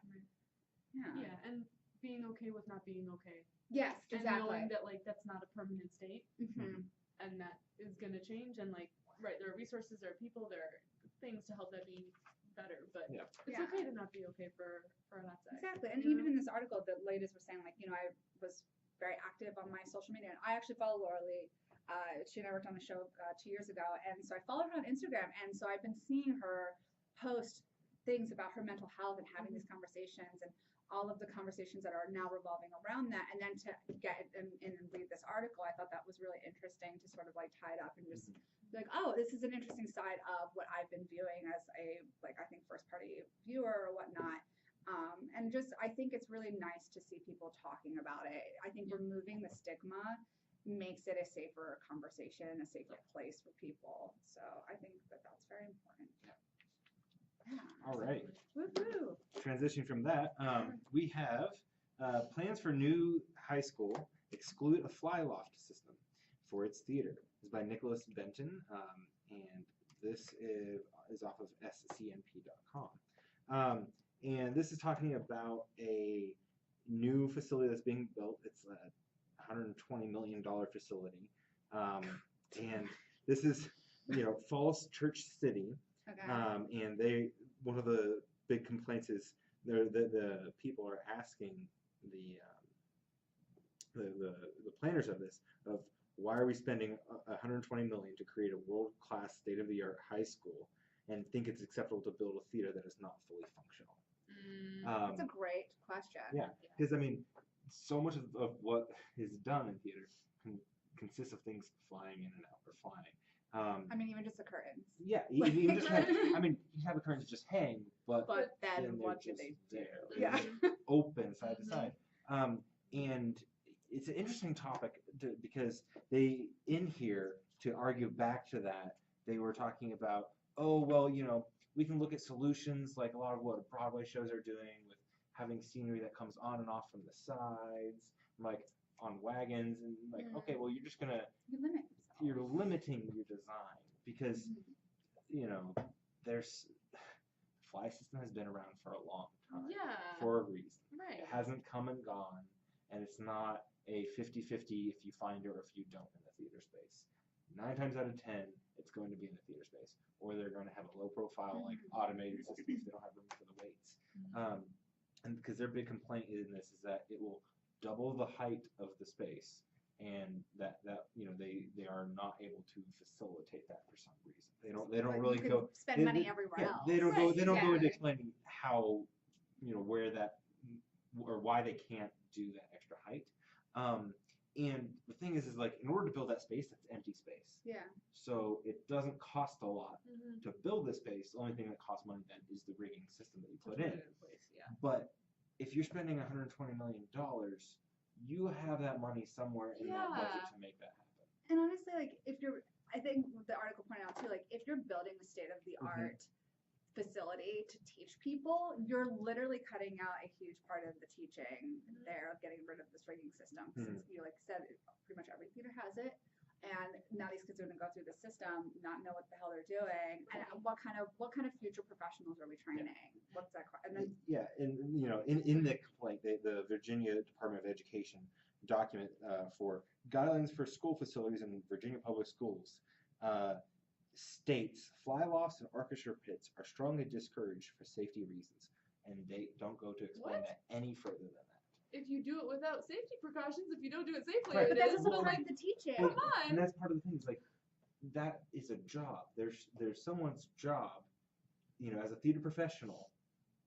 Yeah, and being okay with not being okay. Yes, exactly. And knowing that that's not a permanent state, and that is gonna change. And there are resources, there are people, there are things to help that be better. But it's okay to not be okay for a hot second. Exactly. And even in this article, the ladies were saying I was very active on my social media, and I actually follow Laura Lee. She and I worked on the show 2 years ago, and so I followed her on Instagram, and so I've been seeing her post things about her mental health and having these conversations, and all of the conversations that are now revolving around that. And then to get and read this article, I thought that was really interesting to sort of tie it up and just be oh, this is an interesting side of what I've been viewing as a I think first party viewer or whatnot. And just I think it's really nice to see people talking about it. I think removing the stigma makes it a safer conversation, a safer place for people. So I think that that's very important. All right. Woohoo! Transitioning from that, we have plans for new High School, Exclude a Fly Loft System for its theater. It's by Nicholas Benton, and this is off of scnp.com. And this is talking about a new facility that's being built. It's a $120 million facility. And this is, Falls Church City. Okay. And one of the big complaints is the people are asking the planners of this, of why are we spending $120 million to create a world-class, state-of-the-art high school and think it's acceptable to build a theater that is not fully functional? That's a great question. Yeah, because I mean, so much of what is done in theater consists of things flying in and out or flying. I mean, even just the curtains. Yeah, even just I mean, you have the curtains just hang, but then what do they do? They're Yeah. just open side to side. And it's an interesting topic because they, in here, to argue back to that, they were talking about, oh, well, we can look at solutions like a lot of what Broadway shows are doing with having scenery that comes on and off from the sides, like on wagons, and like, okay, well, you're just gonna you're limiting your design because there's fly system has been around for a long time for a reason. Right. It hasn't come and gone, and it's not a 50-50 if you find it or if you don't in the theater space. 9 times out of 10, it's going to be in the theater space, or they're going to have a low profile like automated system if they don't have room for the weights. And because their big complaint in this is that it will double the height of the space, and that they are not able to facilitate that for some reason. They don't really go spend money everywhere else. They don't go into explaining how where that or why they can't do that extra height. And the thing is like, in order to build that space, that's empty space. Yeah. So it doesn't cost a lot to build this space. The only thing that costs money then is the rigging system that you put in. But if you're spending $120 million, you have that money somewhere in that budget to make that happen. And honestly, like, I think the article pointed out too, like, if you're building a state-of-the-art facility to teach people, you're literally cutting out a huge part of the teaching there of getting rid of this rigging system. Since you said, pretty much every theater has it, and now these kids are going to go through the system, not know what the hell they're doing, and what kind of future professionals are we training? What's that? And then in the complaint, the Virginia Department of Education document for guidelines for school facilities in Virginia public schools states fly lofts and orchestra pits are strongly discouraged for safety reasons, and they don't go to explain that any further than that. If you do it without safety precautions, if you don't do it safely, Right. But that's also like the teaching. Come on. And that's part of the thing. Is like, that is a job. There's someone's job, as a theater professional,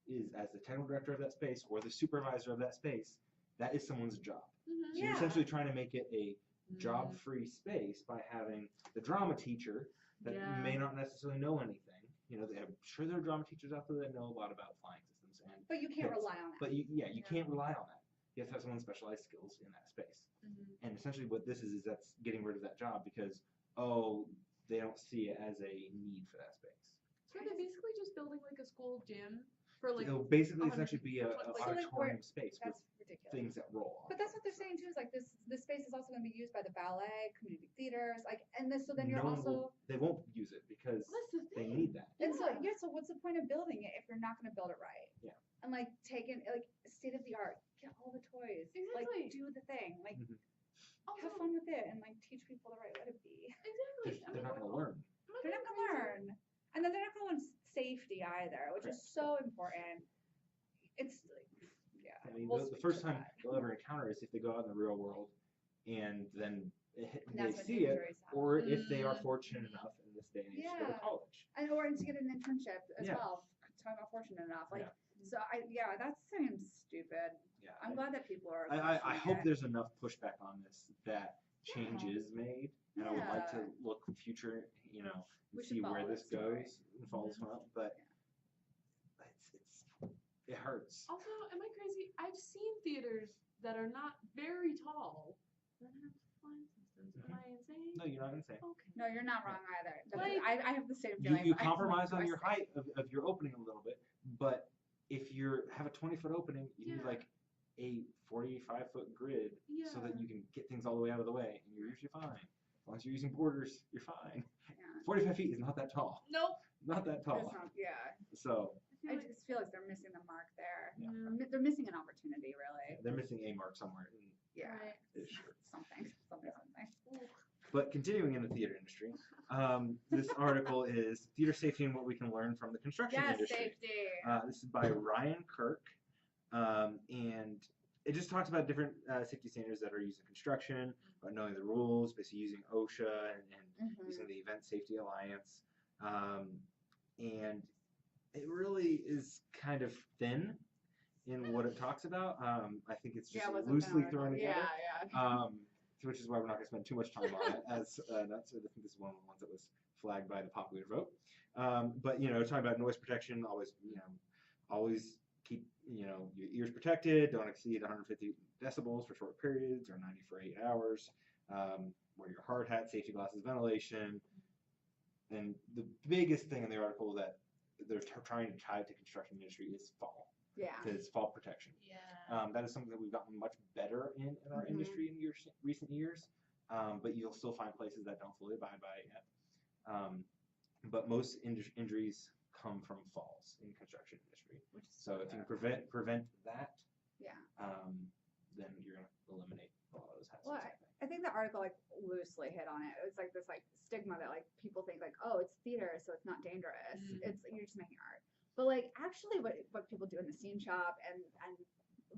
is as the technical director of that space or the supervisor of that space. That is someone's job. So you're essentially trying to make it a job-free space by having the drama teacher that may not necessarily know anything. I'm sure there are drama teachers out there that know a lot about flying systems, But you can't rely on that. But you can't rely on that. You have to have someone specialized skills in that space. And essentially what this is that's getting rid of that job because, they don't see it as a need for that space. So they're basically just building like a school gym for like. It'll basically essentially be a So, like, auditorium space with That's ridiculous. things that roll on. But that's what they're saying too. Is like this space is also going to be used by the ballet, community theaters, like, and this. So then you're they won't use it because That's the they thing. need that. And so so what's the point of building it if you're not going to build it right? Yeah. And like taking state of the art, get all the toys, like Exactly. do the thing, like Also, have fun with it, and like teach people the right way to be. exactly. They're not going to learn. They're not going to learn, and then they're not going to learn safety either, which is so important. It's I mean, the first time they'll ever encounter is if they go out in the real world and then they see it, or if they are fortunate enough in this day and age to go to college. or to get an internship as Yeah. well. Talk about fortunate enough, so that seems stupid. Yeah. I'm glad that people are. I hope there's enough pushback on this that change is made, and I would like to look future, and We should see where follow this it, sorry. goes and follow this one up. But it hurts. Also, am I crazy? I've seen theaters that are not very tall that have flying systems. Am I insane? No, you're not insane. Okay. No, you're not wrong either. Like- I have the same feeling. You compromise on your height of your opening a little bit, but if you have a 20-foot opening, you need like a 45-foot grid so that you can get things all the way out of the way, and you're usually fine. As long as you're using borders, you're fine. Yeah. 45 feet is not that tall. Nope. Not that tall. It's not, yeah. So I just feel like they're missing the mark there. Yeah. They're missing an opportunity, really. they're missing a mark somewhere. Yeah. Right. Something. But continuing in the theater industry, this article is Theater Safety and What We Can Learn from the Construction Yes, Industry. safety. This is by Ryan Kirk. And it just talks about different safety standards that are used in construction, about knowing the rules, basically using OSHA and using the Event Safety Alliance. And it really is kind of thin in what it talks about. I think it's just loosely thrown together. Yeah. Which is why we're not going to spend too much time on it, as that's, I think this is one of the ones that was flagged by the popular vote. But talking about noise protection, always keep your ears protected. Don't exceed 150 decibels for short periods, or 90 for 8 hours. Wear your hard hat, safety glasses, ventilation. And the biggest thing in the article that they're trying to tie to construction industry is fall. Yeah. Is fall protection. Yeah. That is something that we've gotten much better in our industry in recent years, but you'll still find places that don't fully abide by it yet. But most injuries come from falls in the construction industry. So if you can prevent that, then you're going to eliminate a lot of those hazards. Well, I think the article loosely hit on it. It's like this stigma that people think oh, it's theater, so it's not dangerous. It's you're just making art. But actually what people do in the scene shop and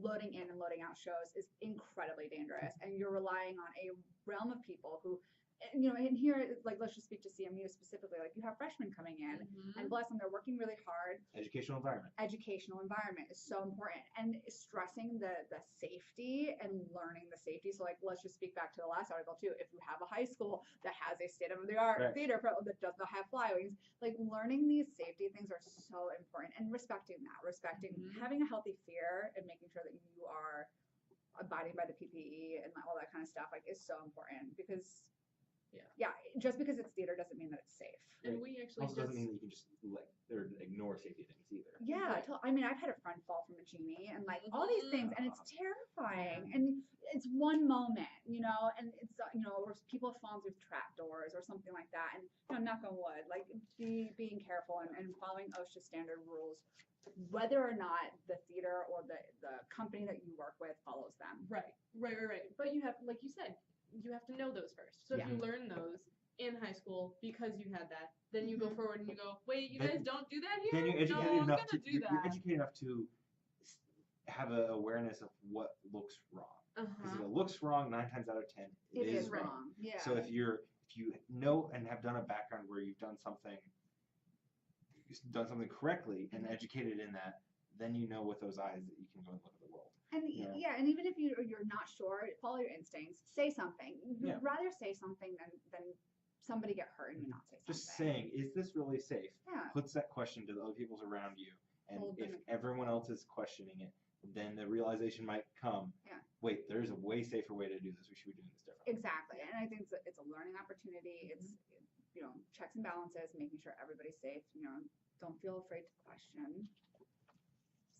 loading in and loading out shows is incredibly dangerous, and you're relying on a realm of people who, and here, let's just speak to CMU specifically. You have freshmen coming in, and bless them, they're working really hard. Educational environment is so important, and stressing the safety and learning the safety. So let's just speak back to the last article too. If you have a high school that has a state-of-the-art theater program that does not have flywings, learning these safety things are so important, and respecting having a healthy fear and making sure that you are abiding by the PPE and all that kind of stuff is so important, because just because it's theater doesn't mean that it's safe. And we actually also doesn't mean that you can just ignore safety things either. Yeah, I've had a friend fall from a genie and all these things, and it's terrifying. And it's one moment, and it's or people have fallen through trap doors or something like that. And knock on wood, being careful and following OSHA standard rules, whether or not the theater or the company that you work with follows them. Right. But you have, like you said, you have to know those first. So if you learn those in high school because you had that, then you go forward and you go, wait, you guys don't do that here? Then you're educated enough to do that. You're educated enough to have an awareness of what looks wrong. Because if it looks wrong, 9 times out of 10, it is wrong. Yeah. So if you know and have done a background where you've done something correctly and educated in that, then you know with those eyes that you can go and look at the world. And and even if you're not sure, follow your instincts. Say something. You'd rather say something than somebody get hurt and you not say something. Just saying, is this really safe? Yeah. Puts that question to the other people around you. And if everyone else is questioning it, then the realization might come, wait, there's a way safer way to do this. We should be doing this differently. Exactly. And I think it's a learning opportunity. It's, checks and balances, making sure everybody's safe. Don't feel afraid to question.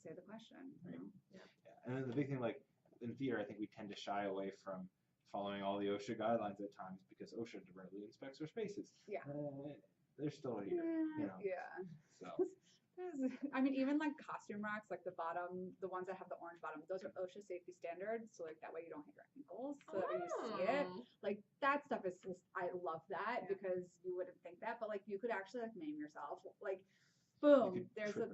Say the question. Right. Yeah. And then the big thing, in theater, I think we tend to shy away from following all the OSHA guidelines at times because OSHA directly inspects our spaces. Yeah. They're still here. Yeah. So. Even costume racks, the bottom, the ones that have the orange bottom, those are OSHA safety standards. So that way you don't hit your ankles. So that when you see it, that stuff is just, I love that because you wouldn't think that, but you could actually maim yourself. Boom, there's a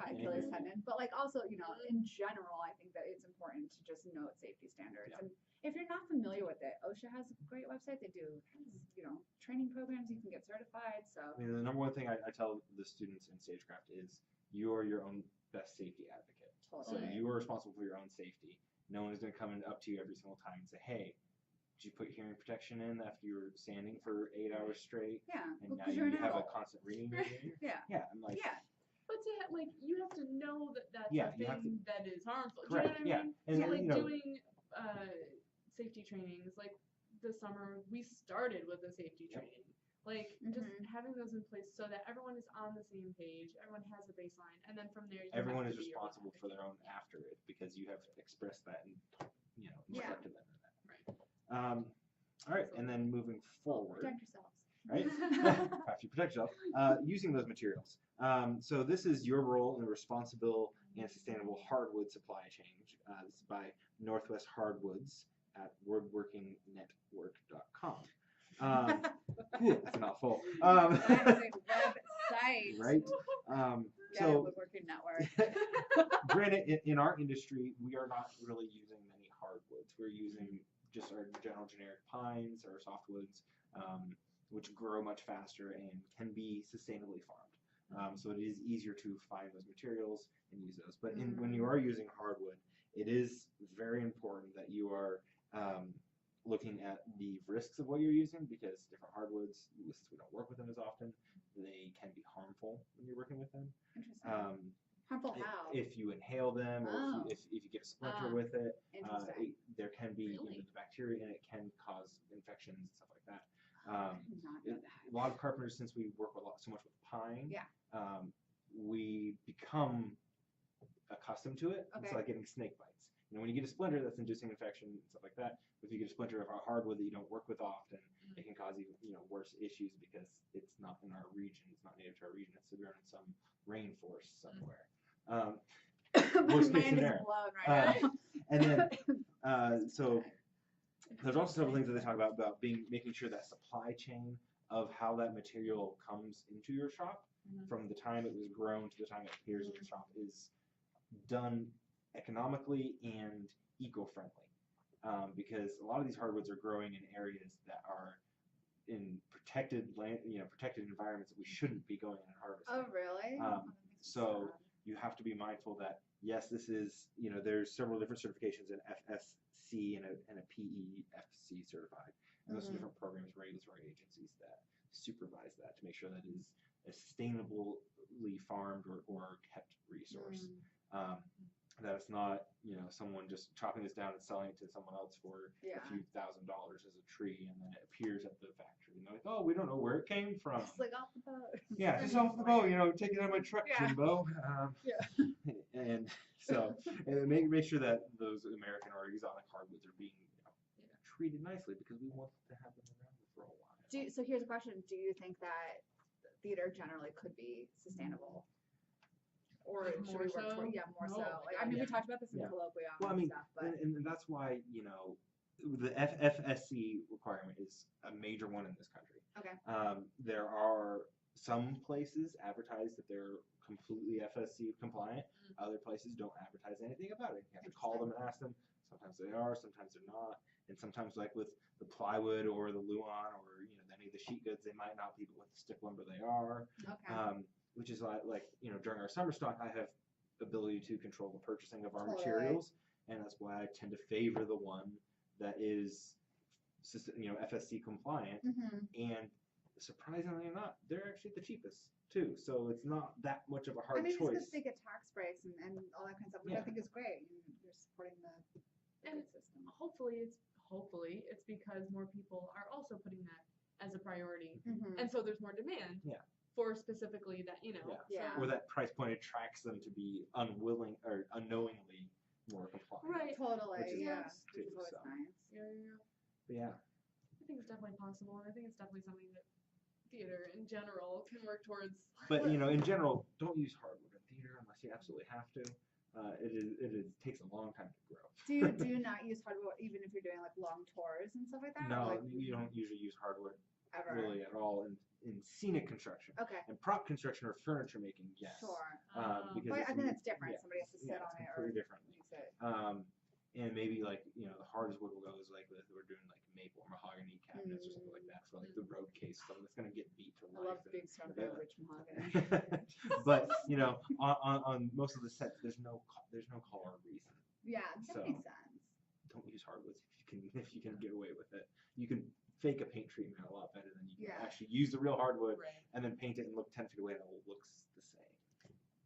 Achilles tendon. But also, in general, I think that it's important to just note safety standards. And if you're not familiar with it, OSHA has a great website. They do, training programs. You can get certified. So the number one thing I tell the students in stagecraft is you are your own best safety advocate. Totally. So you are responsible for your own safety. No one is going to come up to you every single time and say, hey, did you put hearing protection in after you were standing for 8 hours straight? Yeah. And now you have a constant reading in your ear? Yeah. I'm But to you have to know that that's a thing that is harmful. Correct. Do you know what I mean? And doing safety trainings, this summer we started with a safety training. Like just having those in place so that everyone is on the same page, everyone has a baseline, and then from there everyone is responsible for their own after it because you have expressed that and instructed them in that. Right. All right, and then moving forward. Protect yourselves. Right? After you protect yourself, using those materials. So this is your role in the responsible and sustainable hardwood supply chain. This is by Northwest Hardwoods at woodworkingnetwork.com. That's a mouthful. That is a website. Right? So Woodworking Network. granted, in our industry, we are not really using many hardwoods. We're using just our general generic pines or softwoods, which grow much faster and can be sustainably farmed. So it is easier to find those materials and use those. But when you are using hardwood, it is very important that you are looking at the risks of what you're using because different hardwoods, since we don't work with them as often, they can be harmful when you're working with them. Interesting. Harmful how? If you inhale them or if you get a splinter with it, there can be bacteria and it can cause infections and stuff like that. I did not know that. A lot of carpenters, since we work so much with pine, we become accustomed to it. It's like getting snake bites. When you get a splinter, that's inducing infection and stuff like that. If you get a splinter of a hardwood that you don't work with often, it can cause you worse issues because it's not in our region. It's not native to our region. It's in some rainforest somewhere. Worst case scenario. And then, so there's also several things that they talk about making sure that supply chain of how that material comes into your shop from the time it was grown to the time it appears in your shop is done economically and eco-friendly, because a lot of these hardwoods are growing in areas that are in protected land, protected environments that we shouldn't be going in and harvesting. Oh, really? So you have to be mindful that yes, this is there's several different certifications in FSC and a PEFC certified, and those are different programs, regulatory agencies that supervise that to make sure that it is a sustainably farmed or kept resource. That it's not someone just chopping this down and selling it to someone else for a few $1,000s as a tree, and then it appears at the factory and they're like, oh, we don't know where it came from. Just like off the boat. Yeah, just off the boat. Take it out of my truck, Jimbo. And so make sure that those American or exotic hardwoods are being treated nicely because we want to have them around for a while. So here's a question: do you think that theater generally could be sustainable? Or should we work toward more so? Like, we talked about this in colloquium and stuff, but and that's why the FSC requirement is a major one in this country. Okay. There are some places advertise that they're completely FSC compliant. Other places don't advertise anything about it. You have to call them and ask them. Sometimes they are, sometimes they're not, and sometimes like with the plywood or the Luan or any of the sheet goods, they might not be, but with the stick lumber they are. Okay. Which is like during our summer stock, I have ability to control the purchasing of our materials, and that's why I tend to favor the one that is FSC compliant. And surprisingly not, they're actually the cheapest too. So it's not that much of a hard choice. Because they get tax breaks and all that kind of stuff, which I think is great. You're supporting the system. Hopefully it's because more people are also putting that as a priority, and so there's more demand. For specifically that, or that price point attracts them to be unwilling or unknowingly more compliant. Right. Totally. Which is Nice. Yeah. I think it's definitely possible, and I think it's definitely something that theater in general can work towards. But in general, don't use hardwood in theater unless you absolutely have to. It takes a long time to grow. Do you not use hardwood even if you're doing like long tours and stuff like that? No, you don't usually use hardwood really at all in scenic construction. Okay. And prop construction or furniture making, yes. Sure. Because I think it's different. Somebody has to sit on it or differently. use it. And maybe the hardest wood will go is like we're doing like maple or mahogany cabinets or something like that for like the road case, something that's gonna get beat to life. I love being surrounded by rich mahogany. But on most of the sets, there's no color reason. Yeah, that makes sense. Don't use hardwoods if you can get away with it. You can fake a paint treatment a lot better than you can actually use the real hardwood and then paint it and look 10 feet away and it looks the same.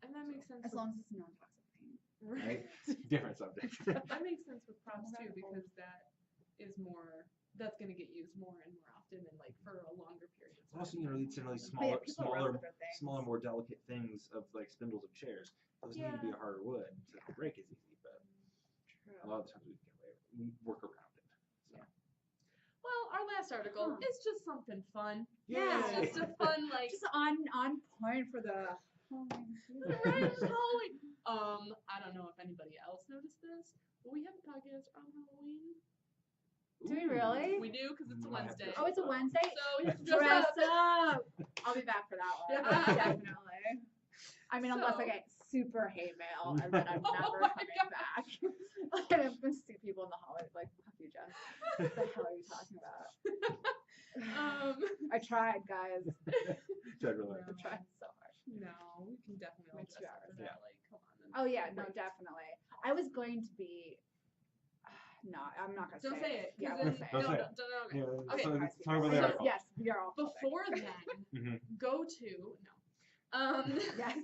And that makes sense. As long as it's non-toxic paint. Right? Different subject. That makes sense with props too, because that is more that's gonna get used more and more often and like for a longer period of time. Also, it's in really But yeah, people love other things. smaller, more delicate things of like spindles of chairs. Those need to be a harder wood, so the break is easy. But a lot of times we work around it. So. Yeah. Well, our last article is just something fun. Yeah. It's just a fun like. Just on point for the. Right, Halloween. I don't know if anybody else noticed this, but we have a podcast on Halloween. Do we really? We do because it's a Wednesday. Oh, it's a Wednesday? So we have to Dress up! I'll be back for that one. Yeah. Definitely. I mean, unless I get super hate mail and then I'm never coming back. I'm going to see people in the hallway like, fuck you, Jess. What the hell are you talking about? I tried, guys. Tried really I tried so hard. No, we can definitely all dress up for that. Like, come on. Oh, yeah, no, definitely. I was going to be. No, I'm not going to Don't say it. Yeah, Then, don't say it. don't. Yeah, Okay. so let's talk about the article. Yes, we are all. Before then, go to Yes.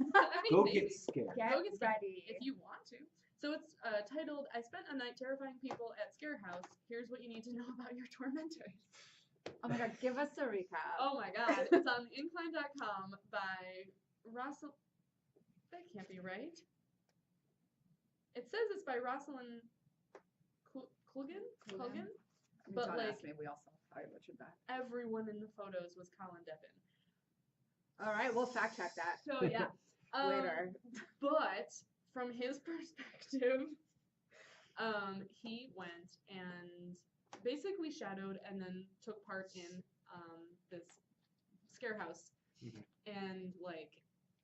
Go maybe. get scared. Get Go get scared ready. if you want to. So it's titled, I spent a night terrifying people at ScareHouse. Here's what you need to know about your tormentors. Oh my god, give us a recap. Oh my god. It's on incline.com by Russell. That can't be right. It says it's by Rosalind Klugen? But Don't like, ask me, we also probably butchered that. everyone in the photos was Colin Devin. All right, we'll fact check that So yeah. later. But from his perspective, he went and basically shadowed and then took part in this ScareHouse and like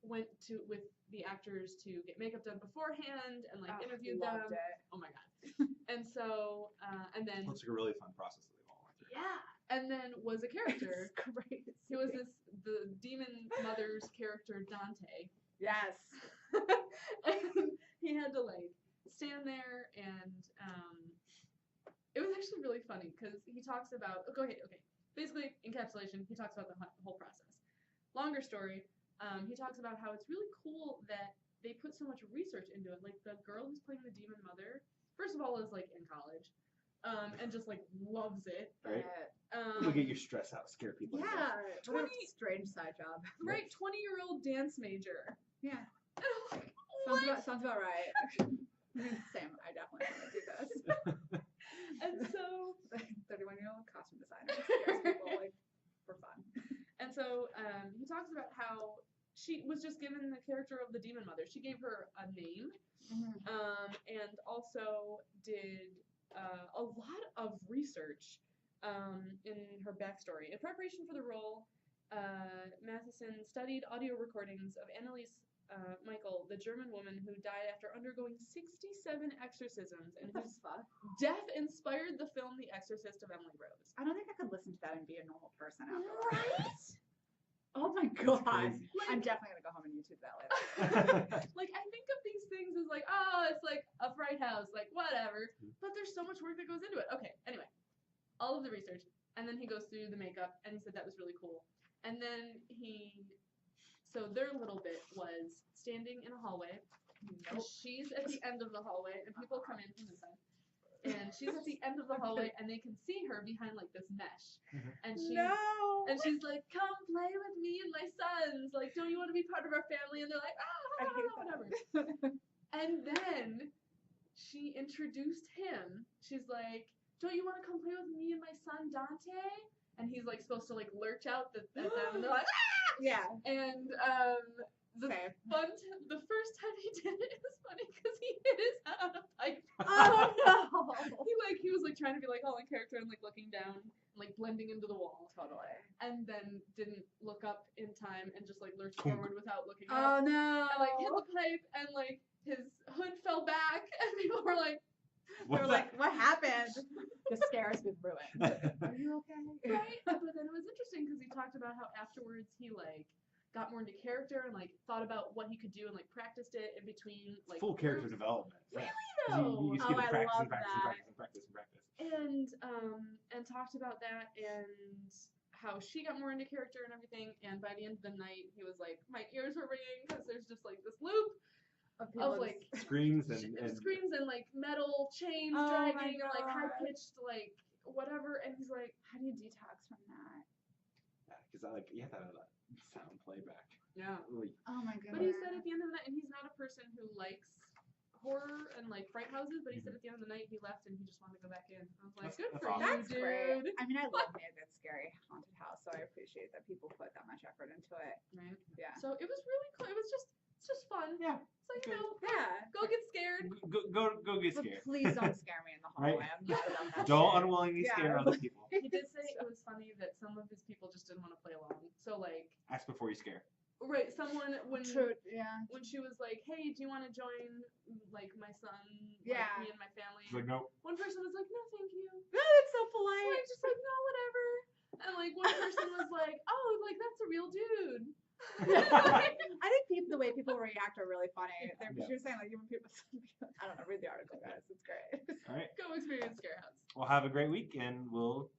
went to with the actors to get makeup done beforehand and like interviewed them. It. Oh my god. And so and then Looks like a really fun process that they've all went through. yeah, and then was a character. It's great. He was the demon mother's character Dante. Yes. And he had to like stand there and it was actually really funny because he talks about okay basically encapsulation, he talks about the whole process. Longer story, he talks about how it's really cool that they put so much research into it. Like the girl who's playing the demon mother, first of all, is like in college and just like loves it. Right? Look at you stress out, scare people. Yeah. What 20 a strange side job. Right, 20-year-old dance major. Yeah. And I'm like, what? Sounds about right. Same. I definitely want to do this. And so 31-year-old costume designer scares people like for fun. And so he talks about how she was just given the character of the demon mother. She gave her a name, and also did a lot of research in her backstory. In preparation for the role, Matheson studied audio recordings of Anneliese Michael, the German woman who died after undergoing 67 exorcisms and whose death inspired the film The Exorcist of Emily Rose. I don't think I could listen to that and be a normal person after. Right? Oh my god. Like, I'm definitely gonna go home and YouTube that later. like I think of these things as like, oh, it's like a fright house, like whatever. But there's so much work that goes into it. Okay, anyway, all of the research, and then he goes through the makeup, and he said that was really cool. And then so their little bit was standing in a hallway. And she's at the end of the hallway, and people come in from this side. And she's at the end of the hallway, and they can see her behind like this mesh. And she's like, "Come play with me and my sons. Like, don't you want to be part of our family?" And they're like, whatever. And then she introduced him. She's like, "Don't you want to come play with me and my son Dante?" And he's like supposed to like lurch out at them, and they're like, "Ah!" Yeah. And the first time he did it was funny because he hit his head on a pipe. Oh no! He was like trying to be like all in character and like looking down and like blending into the wall. Totally. And then didn't look up in time and just like lurched forward without looking Oh up. no! And like hit the pipe and like his hood fell back and people were like, They're like, what happened? The scares was ruined. Are you okay? right? But then it was interesting because he talked about how afterwards he like got more into character and like thought about what he could do and like practiced it in between like full character development. Really Yeah. though. You just get to I practice love and practice. And talked about that and how she got more into character and everything. And by the end of the night, he was like, my ears were ringing because there's just like this loop of like screams and screams and like metal chains Oh dragging my and like high God. pitched like whatever, and he's like, How do you detox from that? Because you have to have that sound playback. yeah. Really. Oh my goodness. But he said at the end of the night, and he's not a person who likes horror and like fright houses, but he said at the end of the night he left and he just wanted to go back in. I was like, good That's for awesome. you, That's dude. great. I mean, I love me a good scary haunted house, so I appreciate that people put that much effort into it. Right. Yeah. So it was really cool. It's just fun. Yeah. It's like, Good. Yeah. go get scared. Go get But scared. please don't scare me in the Right. hallway. I'm not about that Don't shit. unwillingly Yeah. scare other people. He did say it was funny that some of his people just didn't want to play along. So like, Ask before you scare. right, someone True. Yeah. when she was like, hey, do you want to join like my son, Yeah. like, me and my family? She's like, nope. One person was like, no, thank you. No, that's so And polite. I'm just like, no, whatever. And like one person was like, oh, like that's a real dude. I think the way people react are really funny. Yeah. She was saying like even people. I don't know. Read the article, guys. It's great. All right. Go experience ScareHouse. Well, have a great week, and we'll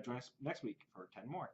join us next week for 10 more.